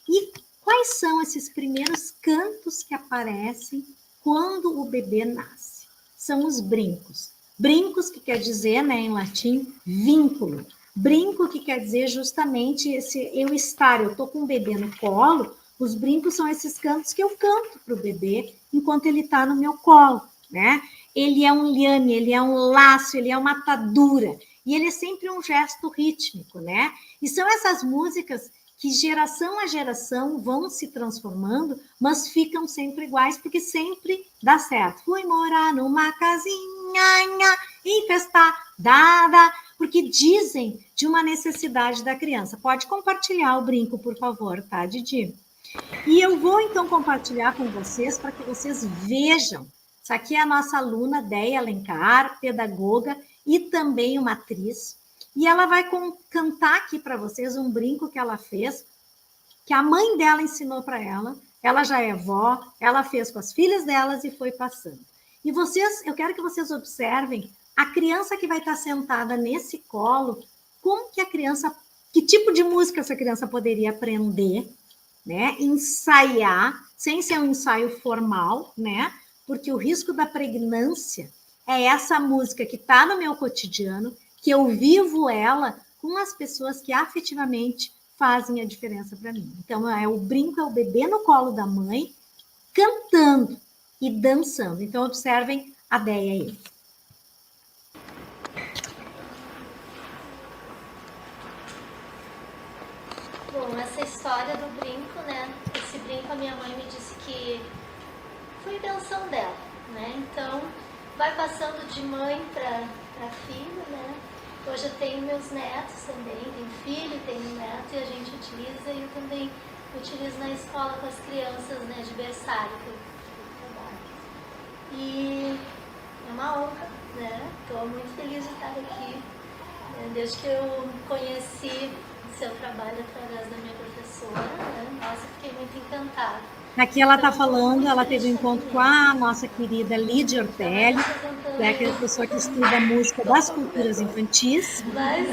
S2: E quais são esses primeiros cantos que aparecem quando o bebê nasce? São os brincos. Brincos, que quer dizer, né, em latim, vínculo. Brinco, que quer dizer justamente esse eu estar, eu estou com o bebê no colo, os brincos são esses cantos que eu canto para o bebê enquanto ele está no meu colo, né? Ele é um liame, ele é um laço, ele é uma atadura, e ele é sempre um gesto rítmico, né? E são essas músicas que geração a geração vão se transformando, mas ficam sempre iguais, porque sempre dá certo. Fui morar numa casinha infestada, porque dizem de uma necessidade da criança. Pode compartilhar o brinco, por favor, tá, Didi? E eu vou, então, compartilhar com vocês para que vocês vejam. Isso aqui é a nossa aluna, Deia Alencar, pedagoga e também uma atriz. E ela vai cantar aqui para vocês um brinco que ela fez, que a mãe dela ensinou para ela. ela já é vó, ela fez com as filhas delas e foi passando. E vocês, eu quero que vocês observem a criança que vai estar sentada nesse colo, como que a criança, que tipo de música essa criança poderia aprender, né? Ensaiar, sem ser um ensaio formal, né? Porque o risco da pregnância é essa música que está no meu cotidiano, que eu vivo ela com as pessoas que afetivamente fazem a diferença para mim. Então, o brinco é o bebê no colo da mãe, cantando e dançando. Então, observem a Déia aí.
S3: Bom, essa história do brinco, né? Esse brinco, a minha mãe me disse que foi invenção dela, né? Então, vai passando de mãe para filho, né? Hoje eu tenho meus netos também, tenho filho, tenho neto, e a gente utiliza, e eu também utilizo na escola com as crianças, né, de berçário que eu trabalho. E é uma honra, né? Estou muito feliz de estar aqui, né? Desde que eu conheci o seu trabalho através da minha professora, né? Nossa, fiquei muito encantada.
S2: Aqui ela está falando, ela teve um encontro com a nossa querida Lídia Ortelli, que é aquela pessoa que estuda a música das culturas infantis,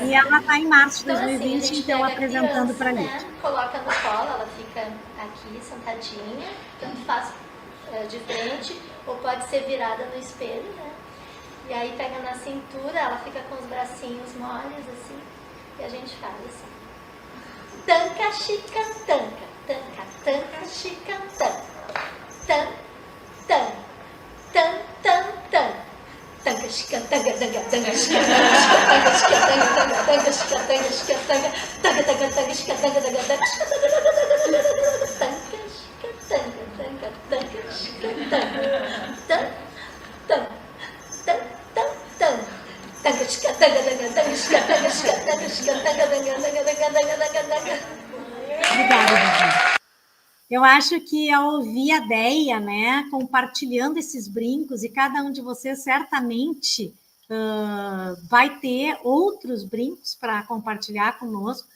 S2: e ela está em março de 2020, assim, então apresentando para a Lídia.
S3: Né? Coloca no colo, ela fica aqui sentadinha, tanto faz de frente, ou pode ser virada no espelho, né? E aí pega na cintura, ela fica com os bracinhos moles, assim, e a gente faz assim. Tanca, chica, tanca. Tanca, tanca, chica, tanca. Tan, tan. Tan, tan, tan. Tanca, chica, tanca, tanca, tanca, chica, tanca, chica, tanca, tanca, chica, tanca, chica, tanca, tanca, tanca, tanca, chica, tanca, tanca, tanca, chica, tanca, chica, tanca, tanca, tanca, chica, tanca. Tan, tan, tan, tan, tan. Tanca, chica, tanca, tanca, tanca, chica, tanca, chica, tanca, chica, tanca, tanca, tanca, tanca, tanca, tanca.
S2: Obrigada, Vivi. Eu acho que ao ouvir a Déia, né, compartilhando esses brincos, e cada um de vocês certamente vai ter outros brincos para compartilhar conosco.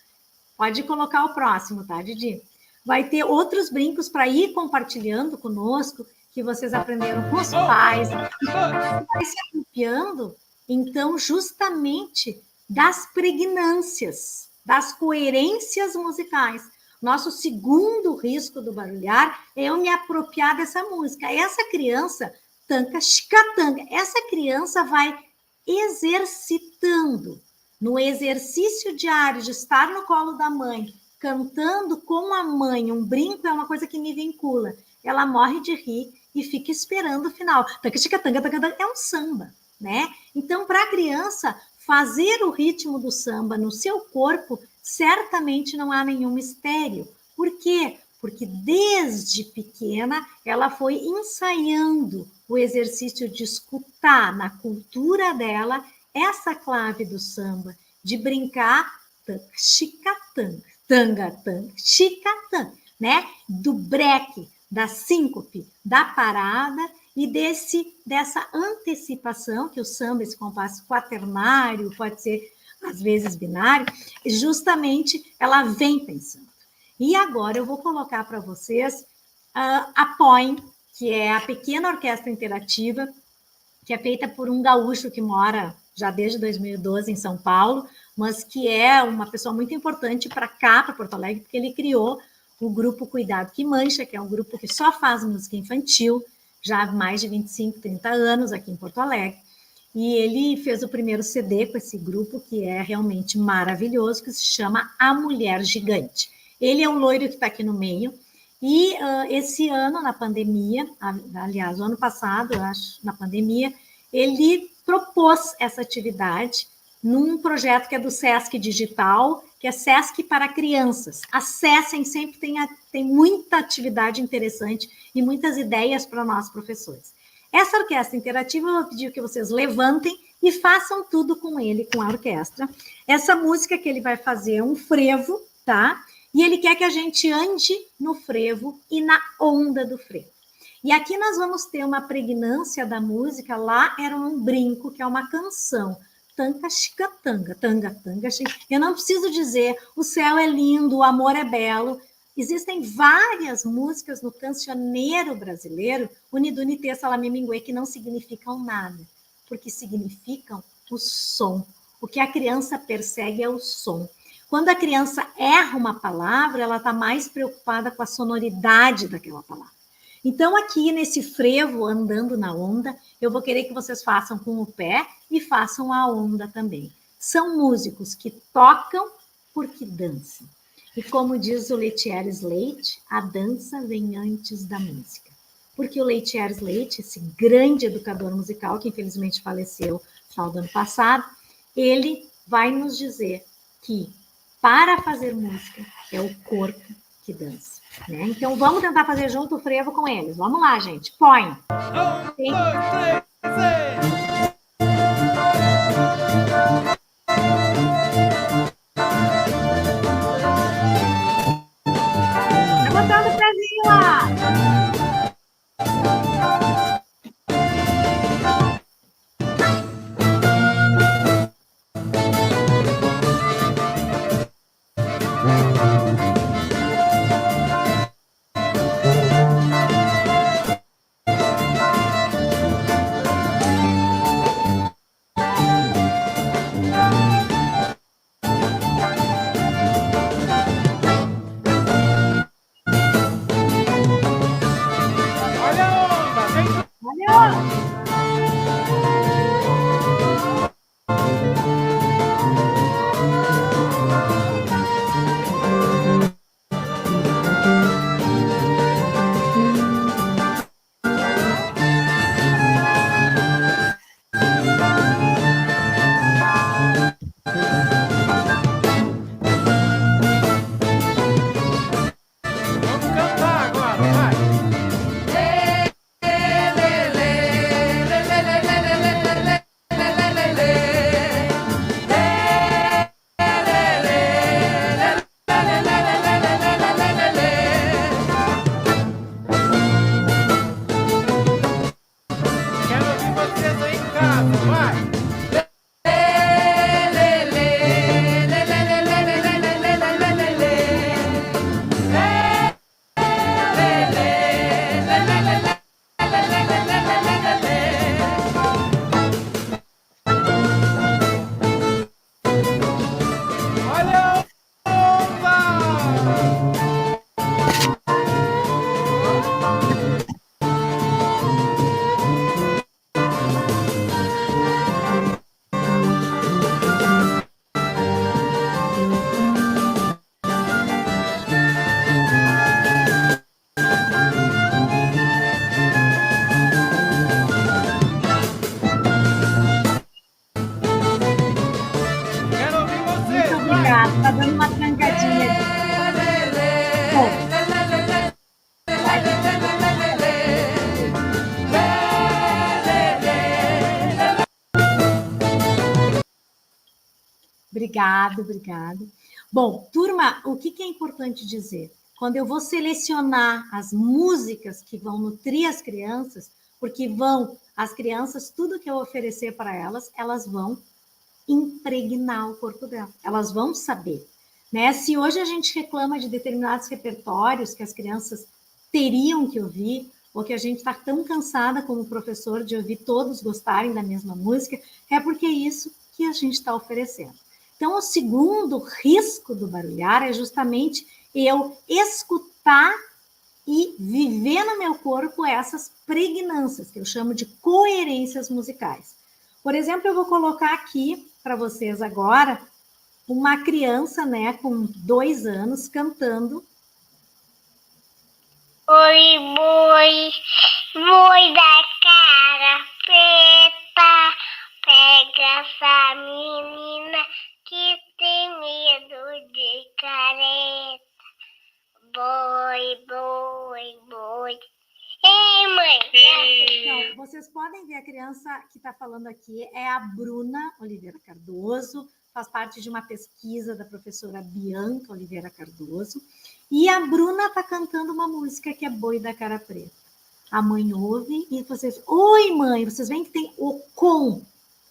S2: Pode colocar o próximo, tá, Didi? Vai ter outros brincos para ir compartilhando conosco, que vocês aprenderam com os pais, e vai se apropriando, então, justamente das pregnâncias, das coerências musicais. Nosso segundo risco do barulhar é eu me apropriar dessa música. Essa criança, tanca, xicatanga, essa criança vai exercitando, no exercício diário de estar no colo da mãe, cantando com a mãe, um brinco é uma coisa que me vincula. Ela morre de rir e fica esperando o final. Tanca, xicatanga, é um samba, né? Então, para a criança, fazer o ritmo do samba no seu corpo, certamente não há nenhum mistério. Por quê? Porque desde pequena ela foi ensaiando o exercício de escutar na cultura dela essa clave do samba, de brincar xicatanga, tanga, tanga, xicatanga, né? Do breque, da síncope, da parada e dessa antecipação, que o samba, esse compasso quaternário, pode ser às vezes binário, justamente ela vem pensando. E agora eu vou colocar para vocês a POEM, que é a pequena orquestra interativa, que é feita por um gaúcho que mora já desde 2012 em São Paulo, mas que é uma pessoa muito importante para cá, para Porto Alegre, porque ele criou o grupo Cuidado que Mancha, que é um grupo que só faz música infantil, já há mais de 25, 30 anos aqui em Porto Alegre. E ele fez o primeiro CD com esse grupo, que é realmente maravilhoso, que se chama A Mulher Gigante. Ele é um loiro que está aqui no meio. E esse ano, na pandemia, aliás, o ano passado, eu acho, na pandemia, ele propôs essa atividade num projeto que é do Sesc Digital, que é Sesc para Crianças. Acessem, sempre tem muita atividade interessante e muitas ideias para nós, professores. Essa orquestra interativa, eu vou pedir que vocês levantem e façam tudo com ele, com a orquestra. Essa música que ele vai fazer é um frevo, tá? E ele quer que a gente ande no frevo e na onda do frevo. E aqui nós vamos ter uma pregnância da música, lá era um brinco, que é uma canção. Tanca, xicatanga, tanga, tanga, xica. Eu não preciso dizer, o céu é lindo, o amor é belo. Existem várias músicas no cancioneiro brasileiro, Unidunité, Salame-Minguê, que não significam nada, porque significam o som. O que a criança persegue é o som. Quando a criança erra uma palavra, ela está mais preocupada com a sonoridade daquela palavra. Então, aqui nesse frevo, andando na onda, eu vou querer que vocês façam com o pé e façam a onda também. São músicos que tocam porque dançam. E como diz o Letieres Leite, a dança vem antes da música. Porque o Letieres Leite, esse grande educador musical, que infelizmente faleceu no final do ano passado, ele vai nos dizer que para fazer música é o corpo que dança. Né? Então vamos tentar fazer junto o frevo com eles. Vamos lá, gente. Põe. 1, 2, 3, 4. Botando o pezinho lá. Tá dando uma trancadinha ali. Obrigado, obrigado. Bom, turma, o que é importante dizer? Quando eu vou selecionar as músicas que vão nutrir as crianças, porque as crianças, tudo que eu oferecer para elas, elas vão impregnar o corpo dela. Elas vão saber. Né? Se hoje a gente reclama de determinados repertórios que as crianças teriam que ouvir, ou que a gente está tão cansada como professor de ouvir todos gostarem da mesma música, é porque é isso que a gente está oferecendo. Então, o segundo risco do barulhar é justamente eu escutar e viver no meu corpo essas pregnâncias, que eu chamo de coerências musicais. Por exemplo, eu vou colocar aqui para vocês agora uma criança, né, com 2 anos cantando.
S4: Oi, boi da cara preta, pega essa menina que tem medo de careta. Boi. Ei, mãe!
S2: Então, vocês podem ver a criança que está falando aqui é a Bruna Oliveira Cardoso, faz parte de uma pesquisa da professora Bianca Oliveira Cardoso, e a Bruna está cantando uma música que é Boi da Cara Preta. A mãe ouve e vocês... Oi, mãe! Vocês veem que tem o com.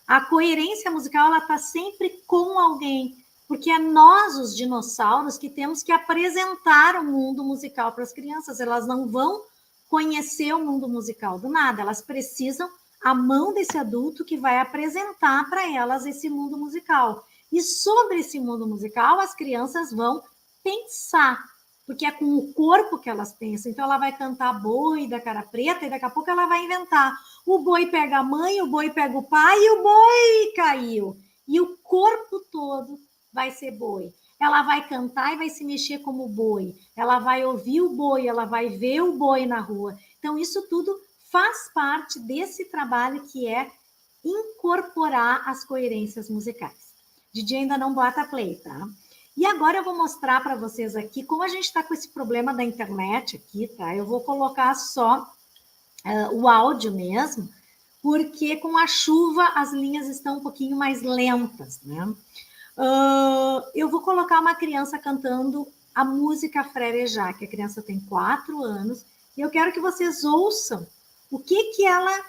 S2: A coerência musical, ela está sempre com alguém. Porque é nós, os dinossauros, que temos que apresentar o mundo musical para as crianças. Elas não vão conhecer o mundo musical do nada, elas precisam a mão desse adulto que vai apresentar para elas esse mundo musical. E sobre esse mundo musical, as crianças vão pensar, porque é com o corpo que elas pensam. Então, ela vai cantar Boi da Cara Preta e daqui a pouco ela vai inventar. O boi pega a mãe, o boi pega o pai e o boi caiu. E o corpo todo vai ser boi. Ela vai cantar e vai se mexer como boi. Ela vai ouvir o boi, ela vai ver o boi na rua. Então, isso tudo faz parte desse trabalho que é incorporar as coerências musicais. DJ ainda não bota play, tá? E agora eu vou mostrar para vocês aqui como a gente está com esse problema da internet aqui, tá? Eu vou colocar só o áudio mesmo, porque com a chuva as linhas estão um pouquinho mais lentas, né? Eu vou colocar uma criança cantando a música Frere Jacques. A criança tem 4 anos e eu quero que vocês ouçam o que ela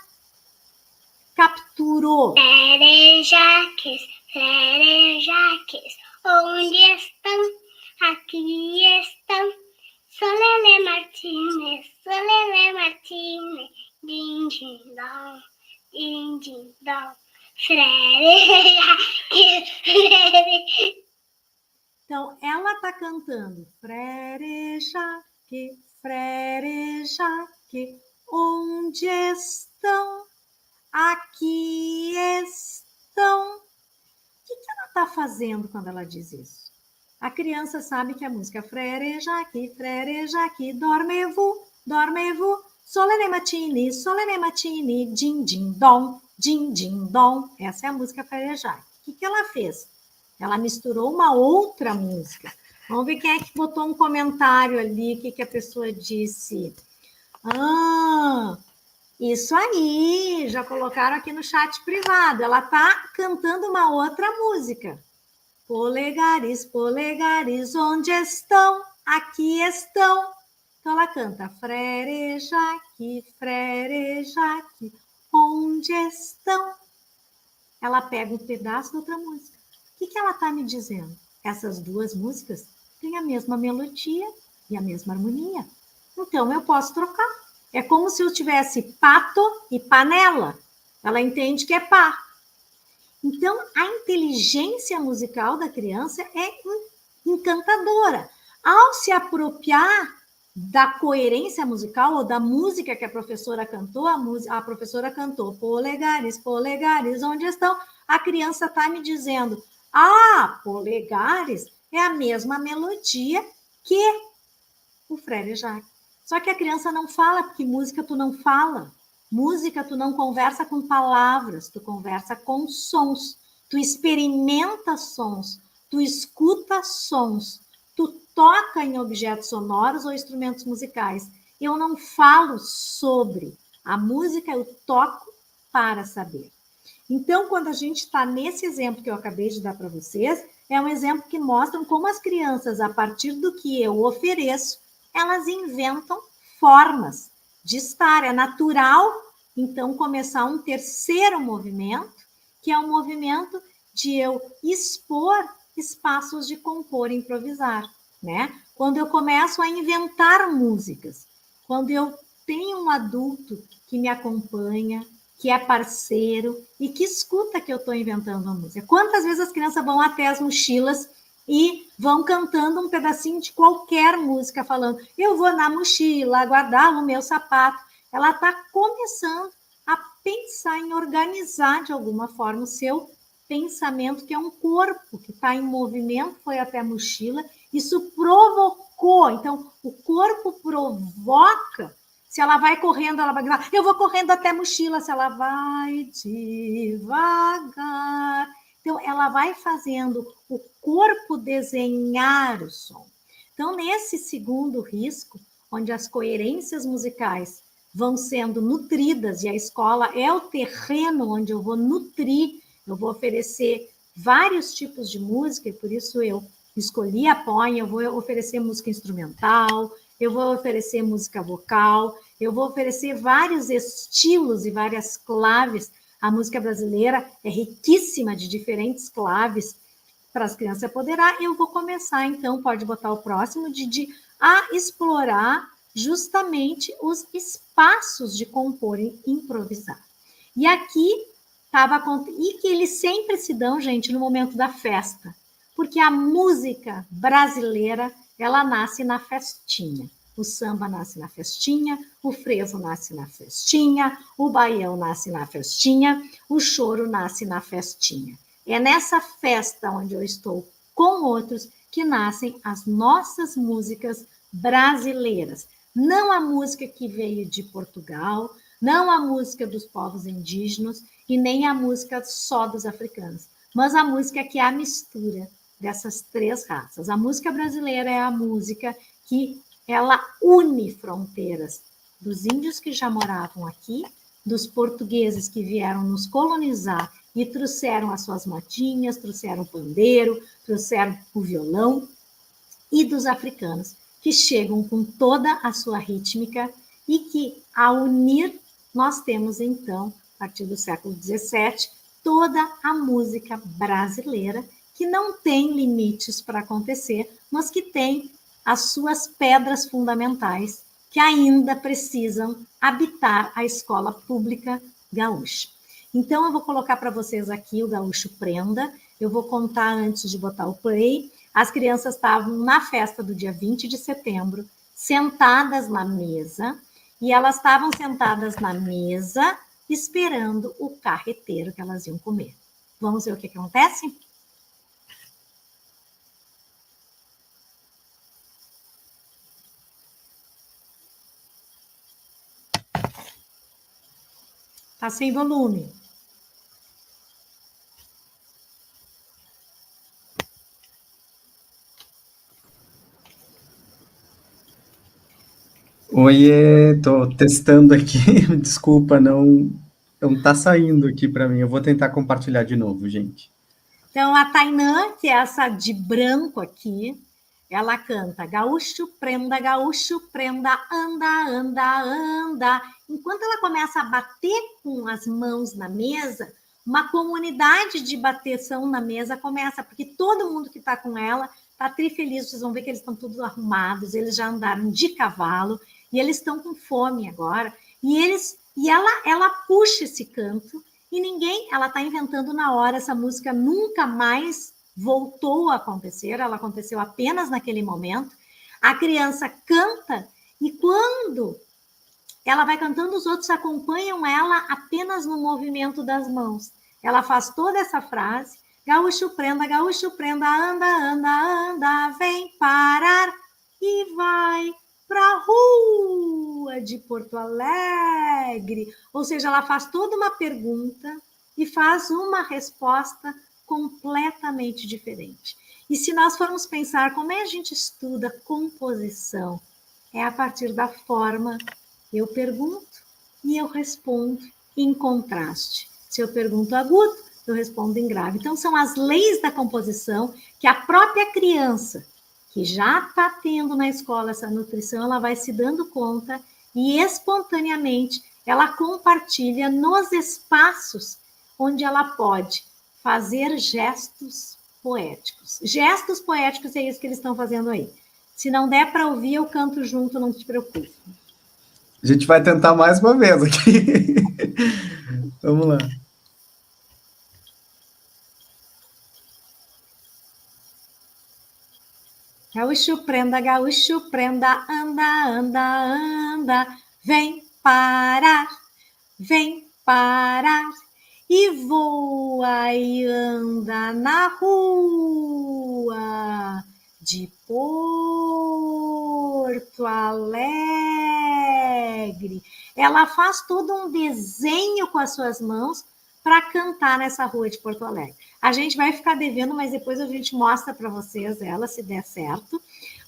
S2: capturou.
S4: Frere Jacques, onde estão? Aqui estão. Solele Martínez, din, din, dom, din, din, dom. Frere Jacques, Frere.
S2: Então, ela está cantando Frere Jacques, onde estão? Aqui estão. O que ela está fazendo quando ela diz isso? A criança sabe que a música Frere Jacques, dormez-vous, solene matine, din, din, dom. Essa é a música Frere Jacques. O que ela fez? Ela misturou uma outra música. Vamos ver quem é que botou um comentário ali, o que a pessoa disse. Isso aí, já colocaram aqui no chat privado. Ela está cantando uma outra música. Polegares, onde estão? Aqui estão. Então, ela canta Frere Jacques, onde estão? Ela pega um pedaço de outra música. O que ela está me dizendo? Essas duas músicas têm a mesma melodia e a mesma harmonia. Então, eu posso trocar. É como se eu tivesse pato e panela. Ela entende que é pá. Então, a inteligência musical da criança é encantadora. Ao se apropriar da coerência musical ou da música que a professora cantou, a professora cantou polegares, onde estão? A criança está me dizendo, polegares é a mesma melodia que o Frere Jacques. Só que a criança não fala, porque música tu não fala. Música tu não conversa com palavras, tu conversa com sons. Tu experimenta sons, tu escuta sons, tu toca em objetos sonoros ou instrumentos musicais. Eu não falo sobre. A música eu toco para saber. Então, quando a gente está nesse exemplo que eu acabei de dar para vocês, é um exemplo que mostra como as crianças, a partir do que eu ofereço, elas inventam formas de estar. É natural, então, começar um terceiro movimento, que é o movimento de eu expor espaços de compor e improvisar, né? Quando eu começo a inventar músicas, quando eu tenho um adulto que me acompanha, que é parceiro e que escuta que eu estou inventando uma música. Quantas vezes as crianças vão até as mochilas e vão cantando um pedacinho de qualquer música, falando, eu vou na mochila guardar o meu sapato. Ela está começando a pensar em organizar de alguma forma o seu pensamento, que é um corpo que está em movimento, foi até a mochila, isso provocou. Então, o corpo provoca. Se ela vai correndo, ela vai gritar, eu vou correndo até a mochila. Se ela vai devagar... Então, ela vai fazendo o corpo desenhar o som. Então, nesse segundo risco, onde as coerências musicais vão sendo nutridas, e a escola é o terreno onde eu vou nutrir, eu vou oferecer vários tipos de música, e por isso eu escolhi a Poem, eu vou oferecer música instrumental, eu vou oferecer música vocal, eu vou oferecer vários estilos e várias claves. A música brasileira é riquíssima de diferentes claves, para as crianças se apoderar, eu vou começar, então, pode botar o próximo, Didi, a explorar justamente os espaços de compor e improvisar. E aqui estava... E que eles sempre se dão, gente, no momento da festa, porque a música brasileira, ela nasce na festinha. O samba nasce na festinha, o frevo nasce na festinha, o baião nasce na festinha, o choro nasce na festinha. É nessa festa onde eu estou com outros que nascem as nossas músicas brasileiras. Não a música que veio de Portugal, não a música dos povos indígenas e nem a música só dos africanos, mas a música que é a mistura dessas três raças. A música brasileira é a música que ela une fronteiras dos índios que já moravam aqui, dos portugueses que vieram nos colonizar e trouxeram as suas motinhas, trouxeram o pandeiro, trouxeram o violão, e dos africanos, que chegam com toda a sua rítmica e que, ao unir, nós temos, então, a partir do século XVII, toda a música brasileira, que não tem limites para acontecer, mas que tem as suas pedras fundamentais, que ainda precisam habitar a escola pública gaúcha. Então, eu vou colocar para vocês aqui o Gaúcho Prenda, eu vou contar antes de botar o play. As crianças estavam na festa do dia 20 de setembro, sentadas na mesa, e elas estavam sentadas na mesa esperando o carreteiro que elas iam comer. Vamos ver o que acontece? Está sem volume.
S1: Oiê, tô testando aqui, desculpa, não tá saindo aqui para mim. Eu vou tentar compartilhar de novo, gente.
S2: Então, a Tainã, que é essa de branco aqui, ela canta gaúcho, prenda, anda, anda, anda. Enquanto ela começa a bater com as mãos na mesa, uma comunidade de bateção na mesa começa, porque todo mundo que está com ela está trifeliz. Vocês vão ver que eles estão todos arrumados, eles já andaram de cavalo, e eles estão com fome agora. E ela puxa esse canto, e ninguém, ela está inventando na hora, essa música nunca mais voltou a acontecer, ela aconteceu apenas naquele momento. A criança canta, e quando ela vai cantando, os outros acompanham ela apenas no movimento das mãos. Ela faz toda essa frase, gaúcho, prenda, anda, anda, anda, vem parar e vai para a rua de Porto Alegre. Ou seja, ela faz toda uma pergunta e faz uma resposta completamente diferente. E se nós formos pensar como é que a gente estuda composição, é a partir da forma. Eu pergunto e eu respondo em contraste. Se eu pergunto agudo, eu respondo em grave. Então, são as leis da composição que a própria criança, que já está tendo na escola essa nutrição, ela vai se dando conta e espontaneamente ela compartilha nos espaços onde ela pode fazer gestos poéticos. Gestos poéticos é isso que eles estão fazendo aí. Se não der para ouvir, eu canto junto, não te preocupe.
S1: A gente vai tentar mais uma vez aqui. Vamos lá.
S2: Gaúcho, prenda, anda, anda, anda, vem parar e voa e anda na rua de Porto Alegre. Ela faz todo um desenho com as suas mãos para cantar nessa rua de Porto Alegre. A gente vai ficar devendo, mas depois a gente mostra para vocês ela, se der certo,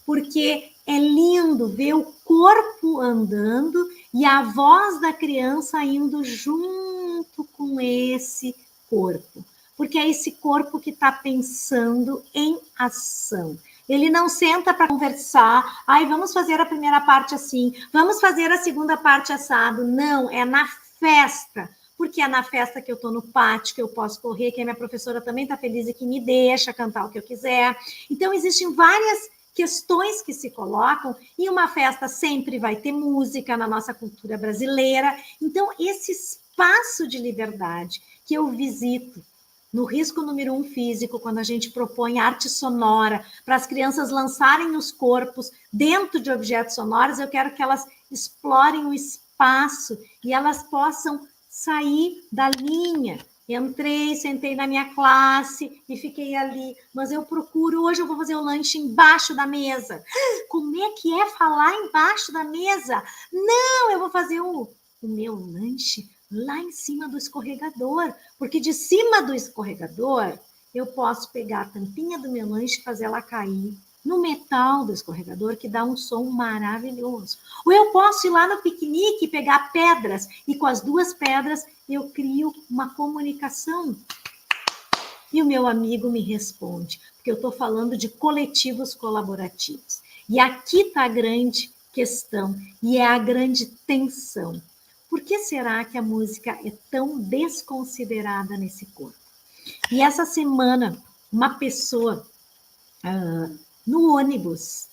S2: porque é lindo ver o corpo andando e a voz da criança indo junto com esse corpo, porque é esse corpo que está pensando em ação. Ele não senta para conversar, vamos fazer a primeira parte assim, vamos fazer a segunda parte assado. Não, é na festa, porque é na festa que eu estou no pátio que eu posso correr, que a minha professora também está feliz e que me deixa cantar o que eu quiser. Então, existem várias questões que se colocam, e uma festa sempre vai ter música na nossa cultura brasileira. Então, esse espaço de liberdade que eu visito no risco número 1 físico, quando a gente propõe arte sonora para as crianças lançarem os corpos dentro de objetos sonoros, eu quero que elas explorem o espaço e elas possam sair da linha. Entrei, sentei na minha classe e fiquei ali, mas eu procuro, hoje eu vou fazer o lanche embaixo da mesa. Como é que é falar embaixo da mesa? Não, eu vou fazer o meu lanche lá em cima do escorregador, porque de cima do escorregador eu posso pegar a tampinha do meu lanche e fazer ela cair no metal do escorregador, que dá um som maravilhoso. Ou eu posso ir lá no piquenique e pegar pedras, e com as 2 pedras eu crio uma comunicação. E o meu amigo me responde, porque eu estou falando de coletivos colaborativos. E aqui está a grande questão, e é a grande tensão. Por que será que a música é tão desconsiderada nesse corpo? E essa semana, uma pessoa no ônibus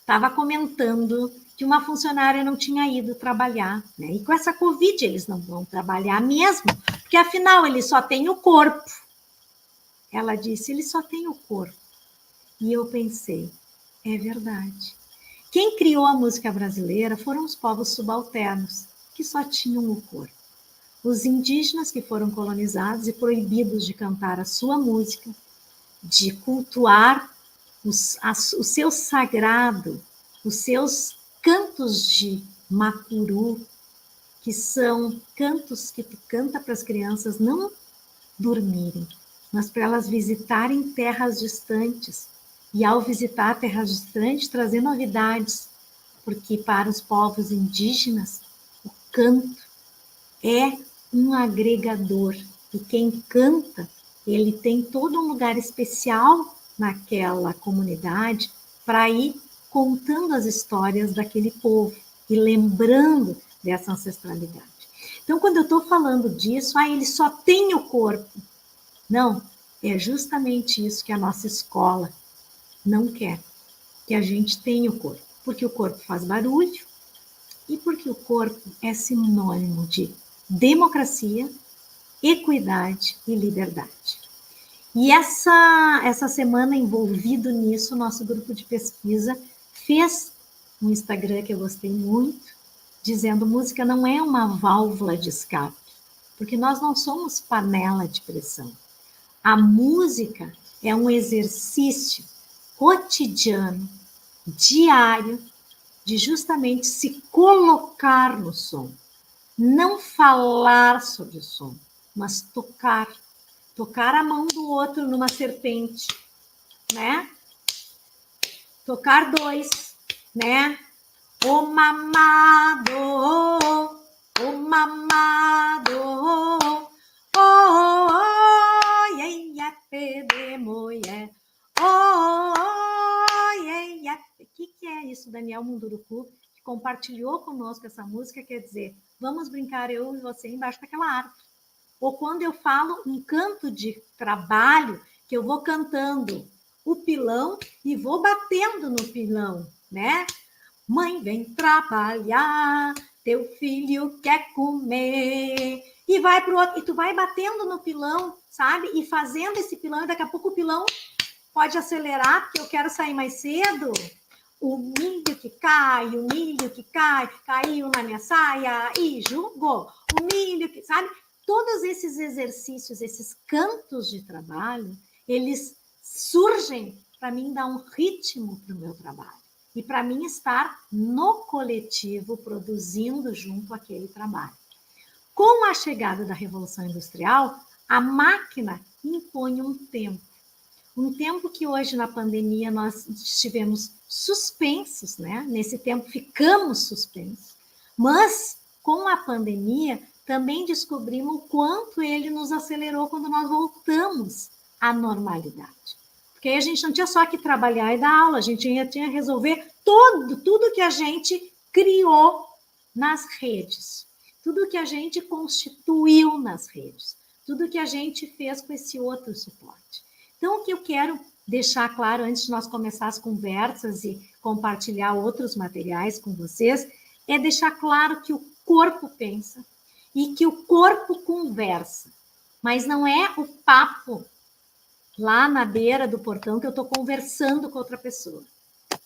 S2: estava comentando que uma funcionária não tinha ido trabalhar, né? E com essa Covid eles não vão trabalhar mesmo, porque afinal eles só têm o corpo. Ela disse, eles só têm o corpo. E eu pensei, é verdade. Quem criou a música brasileira foram os povos subalternos, que só tinham o corpo. Os indígenas que foram colonizados e proibidos de cantar a sua música, de cultuar o seu sagrado, os seus cantos de Macuru, que são cantos que tu canta para as crianças não dormirem, mas para elas visitarem terras distantes. E ao visitar terras distantes, trazer novidades, porque para os povos indígenas, o canto é um agregador. E quem canta, ele tem todo um lugar especial naquela comunidade para ir contando as histórias daquele povo e lembrando dessa ancestralidade. Então, quando eu estou falando disso, ele só tem o corpo. Não, é justamente isso que a nossa escola não quer, que a gente tenha o corpo. Porque o corpo faz barulho e porque o corpo é sinônimo de democracia, equidade e liberdade. E essa semana, envolvido nisso, nosso grupo de pesquisa fez um Instagram que eu gostei muito, dizendo música não é uma válvula de escape, porque nós não somos panela de pressão. A música é um exercício cotidiano, diário, de justamente se colocar no som. Não falar sobre o som, mas tocar. Tocar a mão do outro numa serpente, né? Tocar 2, né? O mamado, oh, yeah, pede mulher, yeah. O que é isso, Daniel Munduruku, que compartilhou conosco essa música, quer dizer, vamos brincar eu e você embaixo daquela árvore. Ou quando eu falo um canto de trabalho, que eu vou cantando o pilão e vou batendo no pilão, né? Mãe, vem trabalhar, teu filho quer comer. E vai pro outro, e tu vai batendo no pilão, sabe? E fazendo esse pilão, e daqui a pouco o pilão pode acelerar, porque eu quero sair mais cedo. O milho que cai, caiu na minha saia e jogou. O milho que, sabe? Todos esses exercícios, esses cantos de trabalho, eles surgem para mim dar um ritmo para o meu trabalho. E para mim estar no coletivo, produzindo junto aquele trabalho. Com a chegada da Revolução Industrial, a máquina impõe um tempo. Um tempo que hoje, na pandemia, nós estivemos suspensos, né? Nesse tempo ficamos suspensos. Mas, com a pandemia, também descobrimos o quanto ele nos acelerou quando nós voltamos à normalidade. Porque aí a gente não tinha só que trabalhar e dar aula, a gente tinha que resolver tudo que a gente criou nas redes. tudo que a gente constituiu nas redes, tudo que a gente fez com esse outro suporte. Então, o que eu quero deixar claro, antes de nós começar as conversas e compartilhar outros materiais com vocês, é deixar claro que o corpo pensa e que o corpo conversa. Mas não é o papo lá na beira do portão que eu estou conversando com outra pessoa.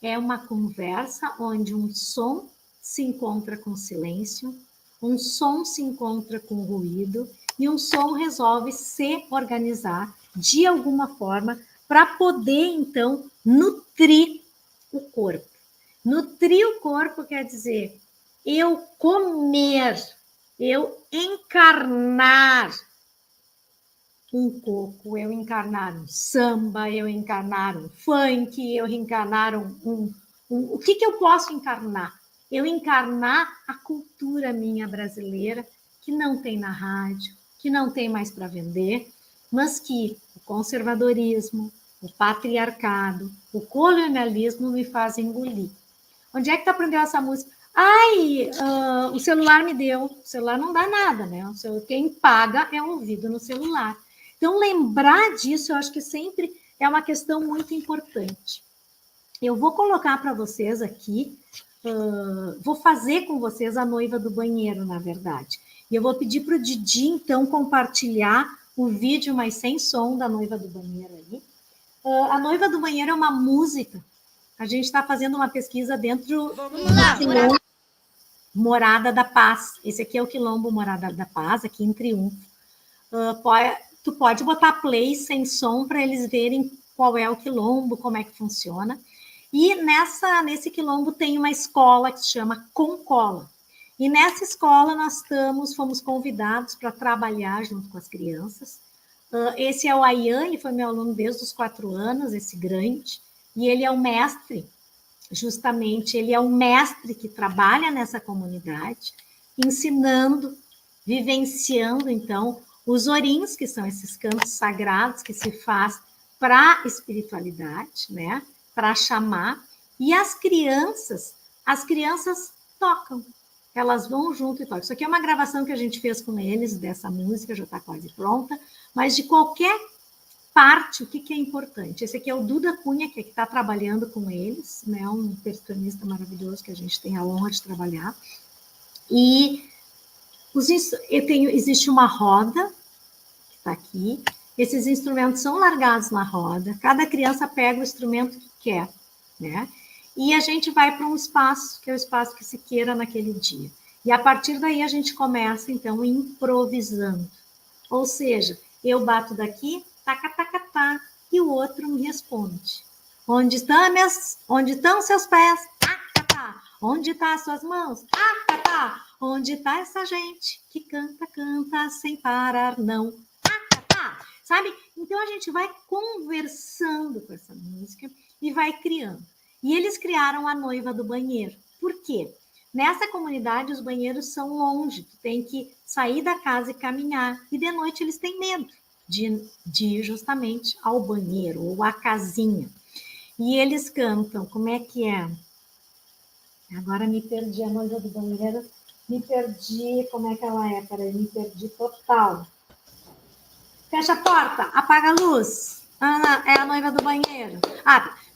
S2: É uma conversa onde um som se encontra com silêncio, um som se encontra com ruído e um som resolve se organizar de alguma forma para poder, então, nutrir o corpo. Nutrir o corpo quer dizer eu comer, eu encarnar um coco, eu encarnar um samba, eu encarnar um funk, eu encarnar o que eu posso encarnar? Eu encarnar a cultura minha brasileira, que não tem na rádio, que não tem mais para vender, mas que o conservadorismo, o patriarcado, o colonialismo me fazem engolir. Onde é que tu aprendeu essa música? Ai, o celular me deu. O celular não dá nada, né? Quem paga é ouvido no celular. Então, lembrar disso, eu acho que sempre é uma questão muito importante. Eu vou colocar para vocês aqui, vou fazer com vocês a noiva do banheiro, na verdade. E eu vou pedir para o Didi, então, compartilhar o vídeo, mas sem som, da noiva do banheiro aí. A noiva do banheiro é uma música. A gente está fazendo uma pesquisa dentro do Quilombo Morada da Paz. Esse aqui é o Quilombo Morada da Paz, aqui em Triunfo. Tu pode botar play sem som para eles verem qual é o quilombo, como é que funciona. E nesse quilombo tem uma escola que se chama Concola. E nessa escola nós fomos convidados para trabalhar junto com as crianças. Esse é o Ayan, ele foi meu aluno desde os 4 anos, esse grande. E ele é o mestre, justamente, ele é o mestre que trabalha nessa comunidade, ensinando, vivenciando, então, os orins, que são esses cantos sagrados que se faz para a espiritualidade, né? Para chamar. E as crianças tocam. Elas vão junto e tocam. Isso aqui é uma gravação que a gente fez com eles, dessa música, já está quase pronta. Mas de qualquer parte, o que é importante? Esse aqui é o Duda Cunha, que está trabalhando com eles, né? Um percussionista maravilhoso que a gente tem a honra de trabalhar. E existe uma roda, que está aqui. Esses instrumentos são largados na roda. Cada criança pega o instrumento que quer, né? E a gente vai para um espaço, que é o espaço que se queira naquele dia. E a partir daí a gente começa, então, improvisando. Ou seja, eu bato daqui, taca, taca, tá, e o outro me responde. Onde estão seus pés? Taca, tá. Onde estão as suas mãos? Taca, tá. Onde está essa gente que canta, canta sem parar, não? Taca, tá. Sabe? Então a gente vai conversando com essa música e vai criando. E eles criaram a noiva do banheiro. Por quê? Nessa comunidade os banheiros são longe, tu tem que sair da casa e caminhar. E de noite eles têm medo de ir justamente ao banheiro ou à casinha. E eles cantam, como é que é? Agora me perdi, a noiva do banheiro, me perdi, como é que ela é? Peraí, me perdi total. Fecha a porta, apaga a luz. Ana é a noiva do banheiro.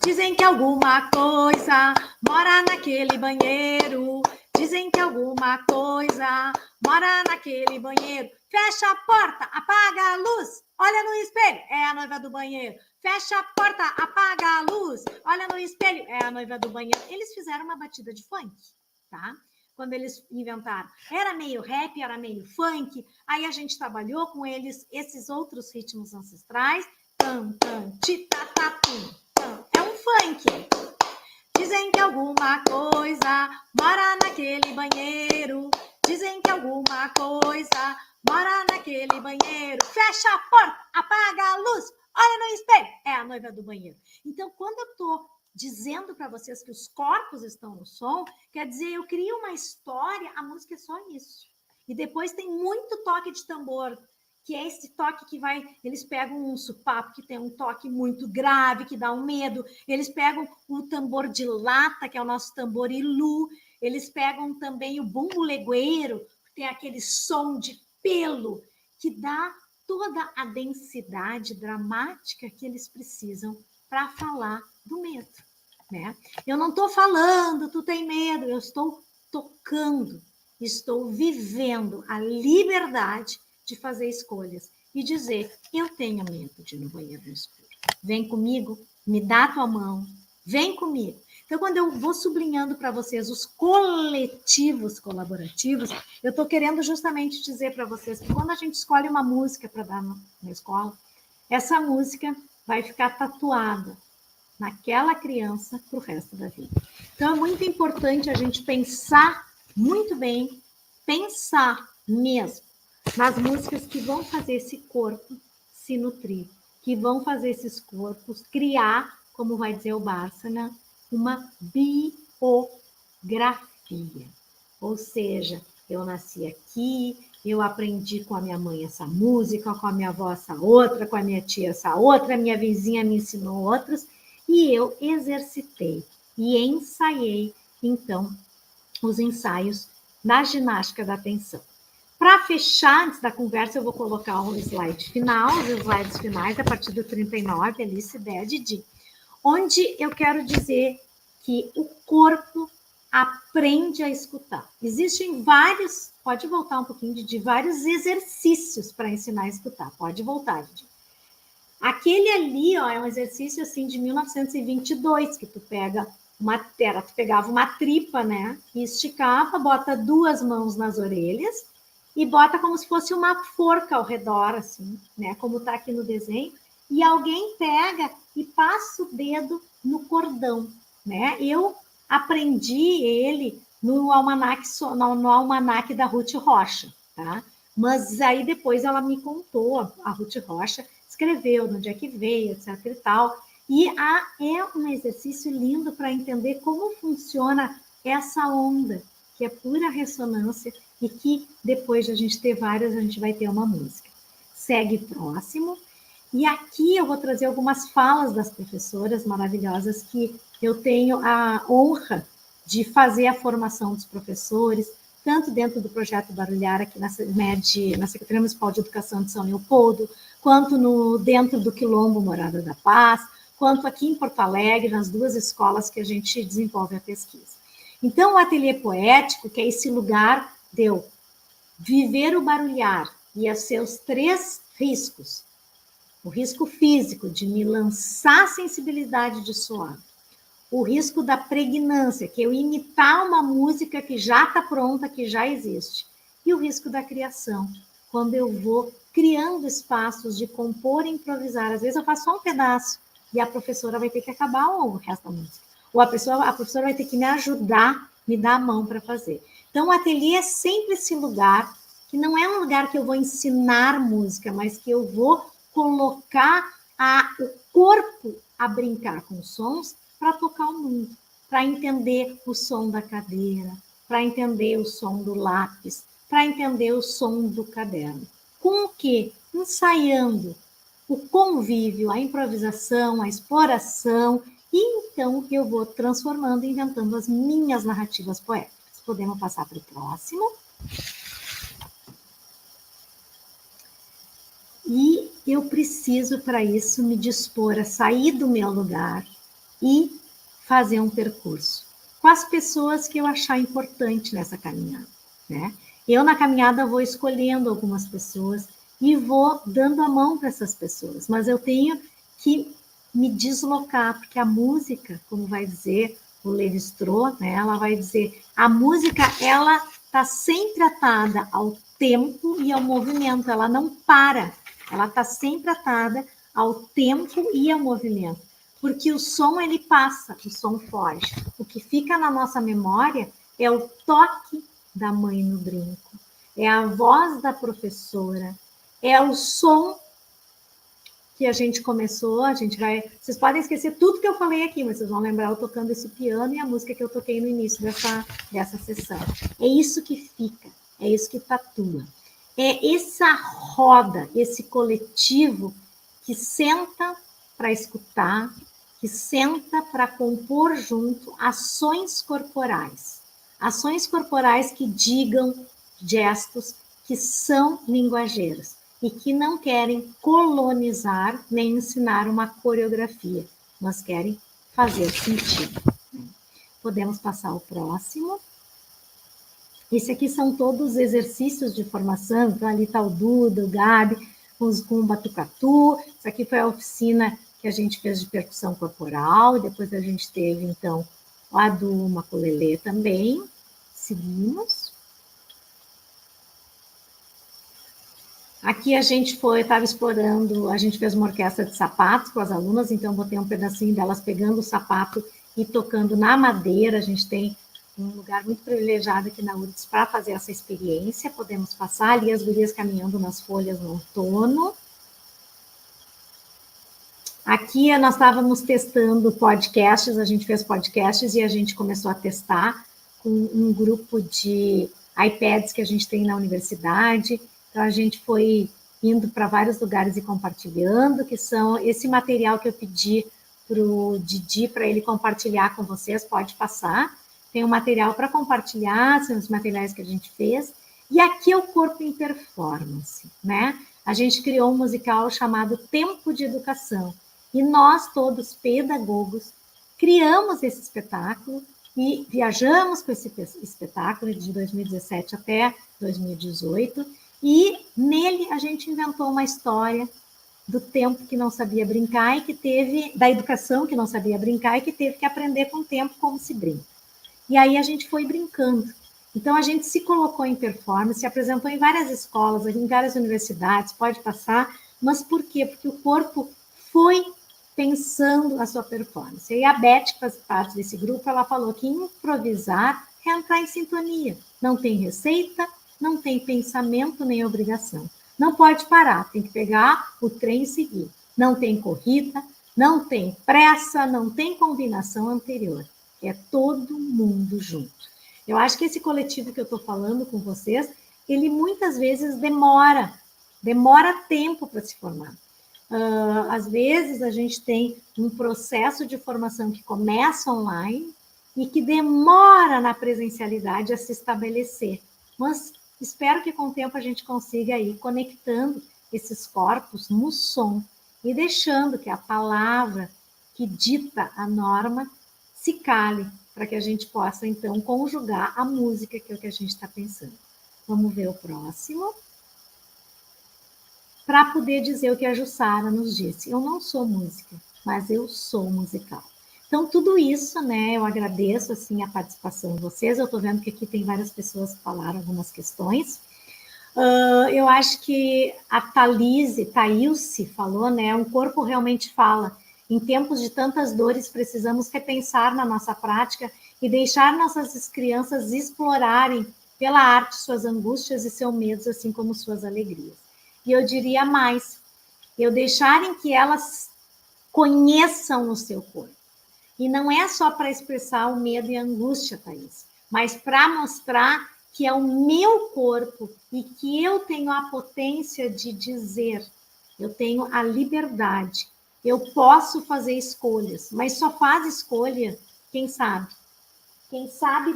S2: Dizem que alguma coisa mora naquele banheiro. Dizem que alguma coisa mora naquele banheiro. Fecha a porta, apaga a luz. Olha no espelho, é a noiva do banheiro. Fecha a porta, apaga a luz. Olha no espelho, é a noiva do banheiro. Eles fizeram uma batida de funk, tá? Quando eles inventaram. Era meio rap, era meio funk. Aí a gente trabalhou com eles esses outros ritmos ancestrais. Tam, tam, titatatum, tam. É um funk. Dizem que alguma coisa mora naquele banheiro. Dizem que alguma coisa mora naquele banheiro. Fecha a porta, apaga a luz. Olha no espelho, é a noiva do banheiro. Então, quando eu estou dizendo para vocês que os corpos estão no som, quer dizer, eu crio uma história, a música é só isso. E depois tem muito toque de tambor, que é esse toque que vai... Eles pegam um supapo, que tem um toque muito grave, que dá um medo. Eles pegam o tambor de lata, que é o nosso tambor ilu. Eles pegam também o bumbo legueiro, tem aquele som de pelo que dá toda a densidade dramática que eles precisam para falar do medo, né? Eu não estou falando, tu tem medo, eu estou tocando, estou vivendo a liberdade de fazer escolhas e dizer, eu tenho medo de ir no banheiro no escuro. Vem comigo, me dá tua mão, vem comigo. Então, quando eu vou sublinhando para vocês os coletivos colaborativos, eu estou querendo justamente dizer para vocês que quando a gente escolhe uma música para dar na escola, essa música vai ficar tatuada naquela criança para o resto da vida. Então, é muito importante a gente pensar muito bem, pensar mesmo nas músicas que vão fazer esse corpo se nutrir, que vão fazer esses corpos criar, como vai dizer o Bárcena, uma biografia. Ou seja, eu nasci aqui, eu aprendi com a minha mãe essa música, com a minha avó essa outra, com a minha tia essa outra, minha vizinha me ensinou outros, e eu exercitei e ensaiei, então, os ensaios da ginástica da atenção. Para fechar, antes da conversa, eu vou colocar um slide final, os slides finais, a partir do 39, Alice, Déa, Didi, onde eu quero dizer que o corpo aprende a escutar. Existem vários, pode voltar um pouquinho, Didi, vários exercícios para ensinar a escutar. Pode voltar, Didi. Aquele ali, ó, é um exercício assim de 1922, que tu pegava uma tripa, né, e esticava, bota 2 mãos nas orelhas e bota como se fosse uma forca ao redor, assim, né, como tá aqui no desenho, e alguém pega e passa o dedo no cordão, né? Eu aprendi ele no almanaque da Ruth Rocha, tá? Mas aí depois ela me contou, a Ruth Rocha escreveu de onde é que veio, etc e tal. E é um exercício lindo para entender como funciona essa onda, que é pura ressonância e que depois de a gente ter várias, a gente vai ter uma música. Segue próximo. E aqui eu vou trazer algumas falas das professoras maravilhosas que eu tenho a honra de fazer a formação dos professores, tanto dentro do projeto Barulhar, aqui na Secretaria Municipal de Educação de São Leopoldo, quanto dentro do Quilombo Morada da Paz, quanto aqui em Porto Alegre, nas 2 escolas que a gente desenvolve a pesquisa. Então, o ateliê poético, que é esse lugar de eu viver o barulhar e os seus 3 riscos, o risco físico de me lançar a sensibilidade de soar, o risco da pregnância, que é eu imitar uma música que já está pronta, que já existe, e o risco da criação, quando eu vou criando espaços de compor e improvisar. Às vezes eu faço só um pedaço e a professora vai ter que acabar o resto da música. Ou a professora vai ter que me ajudar, me dar a mão para fazer. Então, o ateliê é sempre esse lugar, que não é um lugar que eu vou ensinar música, mas que eu vou colocar o corpo a brincar com sons para tocar o mundo, para entender o som da cadeira, para entender o som do lápis, para entender o som do caderno. Com o quê? Ensaiando o convívio, a improvisação, a exploração, e então eu vou transformando, inventando as minhas narrativas poéticas. Podemos passar para o próximo. E eu preciso, para isso, me dispor a sair do meu lugar e fazer um percurso com as pessoas que eu achar importante nessa caminhada, né? Eu, na caminhada, vou escolhendo algumas pessoas e vou dando a mão para essas pessoas, mas eu tenho que me deslocar, porque a música, como vai dizer o Lévi-Strauss, né? Ela vai dizer, a música, ela está sempre atada ao tempo e ao movimento, ela não para. Ela está sempre atada ao tempo e ao movimento, porque o som, ele passa, o som foge. O que fica na nossa memória é o toque da mãe no brinco, é a voz da professora, é o som que a gente começou, vocês podem esquecer tudo que eu falei aqui, mas vocês vão lembrar eu tocando esse piano e a música que eu toquei no início dessa sessão. É isso que fica, é isso que tatua. É essa roda, esse coletivo que senta para escutar, que senta para compor junto ações corporais que digam gestos que são linguageiros e que não querem colonizar nem ensinar uma coreografia, mas querem fazer sentido. Podemos passar ao próximo. Esse aqui são todos exercícios de formação, então ali está o Duda, o Gabi, com o Batucatu. Isso aqui foi a oficina que a gente fez de percussão corporal, depois a gente teve, então, a do Maculelê também. Seguimos. Aqui a gente estava explorando, a gente fez uma orquestra de sapatos com as alunas, então eu botei um pedacinho delas pegando o sapato e tocando na madeira. A gente tem um lugar muito privilegiado aqui na URGS para fazer essa experiência. Podemos passar ali as gurias caminhando nas folhas no outono. Aqui nós estávamos testando podcasts, a gente fez podcasts e a gente começou a testar com um grupo de iPads que a gente tem na universidade. Então, a gente foi indo para vários lugares e compartilhando, que são esse material que eu pedi para o Didi, para ele compartilhar com vocês, pode passar. Tem um material para compartilhar, são os materiais que a gente fez. E aqui é o Corpo em Performance, né? A gente criou um musical chamado Tempo de Educação. E nós, todos pedagogos, criamos esse espetáculo e viajamos com esse espetáculo de 2017 até 2018. E nele a gente inventou uma história do tempo que não sabia brincar e que teve, da educação que não sabia brincar e que teve que aprender com o tempo como se brinca. E aí a gente foi brincando. Então a gente se colocou em performance, se apresentou em várias escolas, em várias universidades, pode passar, mas por quê? Porque o corpo foi pensando a sua performance. E a Beth, que faz parte desse grupo, ela falou que improvisar é entrar em sintonia. Não tem receita, não tem pensamento nem obrigação. Não pode parar, tem que pegar o trem e seguir. Não tem corrida, não tem pressa, não tem combinação anterior. É todo mundo junto. Eu acho que esse coletivo que eu estou falando com vocês, ele muitas vezes demora tempo para se formar. Às vezes a gente tem um processo de formação que começa online e que demora na presencialidade a se estabelecer. Mas espero que com o tempo a gente consiga ir conectando esses corpos no som e deixando que a palavra que dita a norma se cale, para que a gente possa, então, conjugar a música, que é o que a gente está pensando. Vamos ver o próximo. Para poder dizer o que a Jussara nos disse. Eu não sou música, mas eu sou musical. Então, tudo isso, né, eu agradeço, assim, a participação de vocês. Eu estou vendo que aqui tem várias pessoas que falaram algumas questões. Eu acho que a Thailce falou, né, um corpo realmente fala. Em tempos de tantas dores, precisamos repensar na nossa prática e deixar nossas crianças explorarem pela arte suas angústias e seus medos, assim como suas alegrias. E eu diria mais, eu deixarem que elas conheçam o seu corpo. E não é só para expressar o medo e a angústia, Thaís, mas para mostrar que é o meu corpo e que eu tenho a potência de dizer, eu tenho a liberdade, eu posso fazer escolhas, mas só faz escolha quem sabe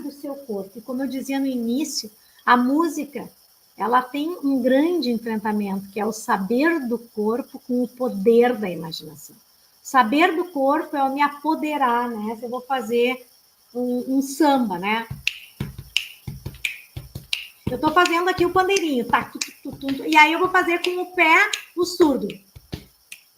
S2: do seu corpo. E como eu dizia no início, a música, ela tem um grande enfrentamento, que é o saber do corpo com o poder da imaginação. Saber do corpo é eu me apoderar, né? Se eu vou fazer um samba, né? Eu estou fazendo aqui o pandeirinho, tá? E aí eu vou fazer com o pé o surdo.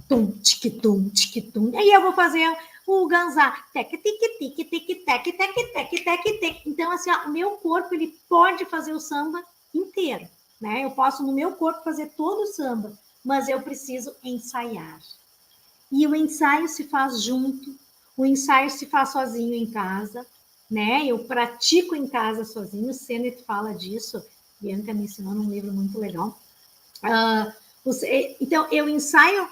S2: Tum, tic-tum, tic-tum. E aí eu vou fazer o ganzá. Tec, tic, tic, tic, tec, tec, tec, tec, tec. Então, assim, ó, o meu corpo, ele pode fazer o samba inteiro, né? Eu posso, no meu corpo, fazer todo o samba, mas eu preciso ensaiar. E o ensaio se faz junto, o ensaio se faz sozinho em casa, né? Eu pratico em casa sozinho, o Sennett fala disso, Bianca me ensinou num livro muito legal. Então, eu ensaio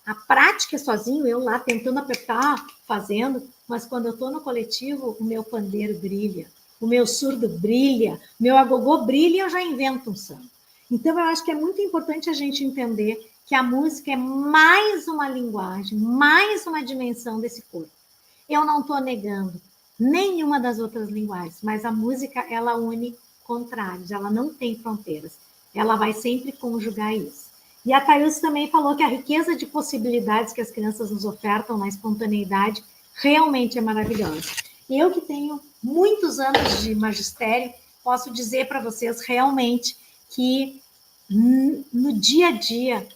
S2: a prática sozinho, eu lá tentando apertar, fazendo, mas quando eu estou no coletivo, o meu pandeiro brilha, o meu surdo brilha, o meu agogô brilha e eu já invento um samba. Então, eu acho que é muito importante a gente entender que a música é mais uma linguagem, mais uma dimensão desse corpo. Eu não estou negando nenhuma das outras linguagens, mas a música, ela une contrários, ela não tem fronteiras, ela vai sempre conjugar isso. E a Thaís também falou que a riqueza de possibilidades que as crianças nos ofertam na espontaneidade realmente é maravilhosa. Eu que tenho muitos anos de magistério, posso dizer para vocês realmente que no dia a dia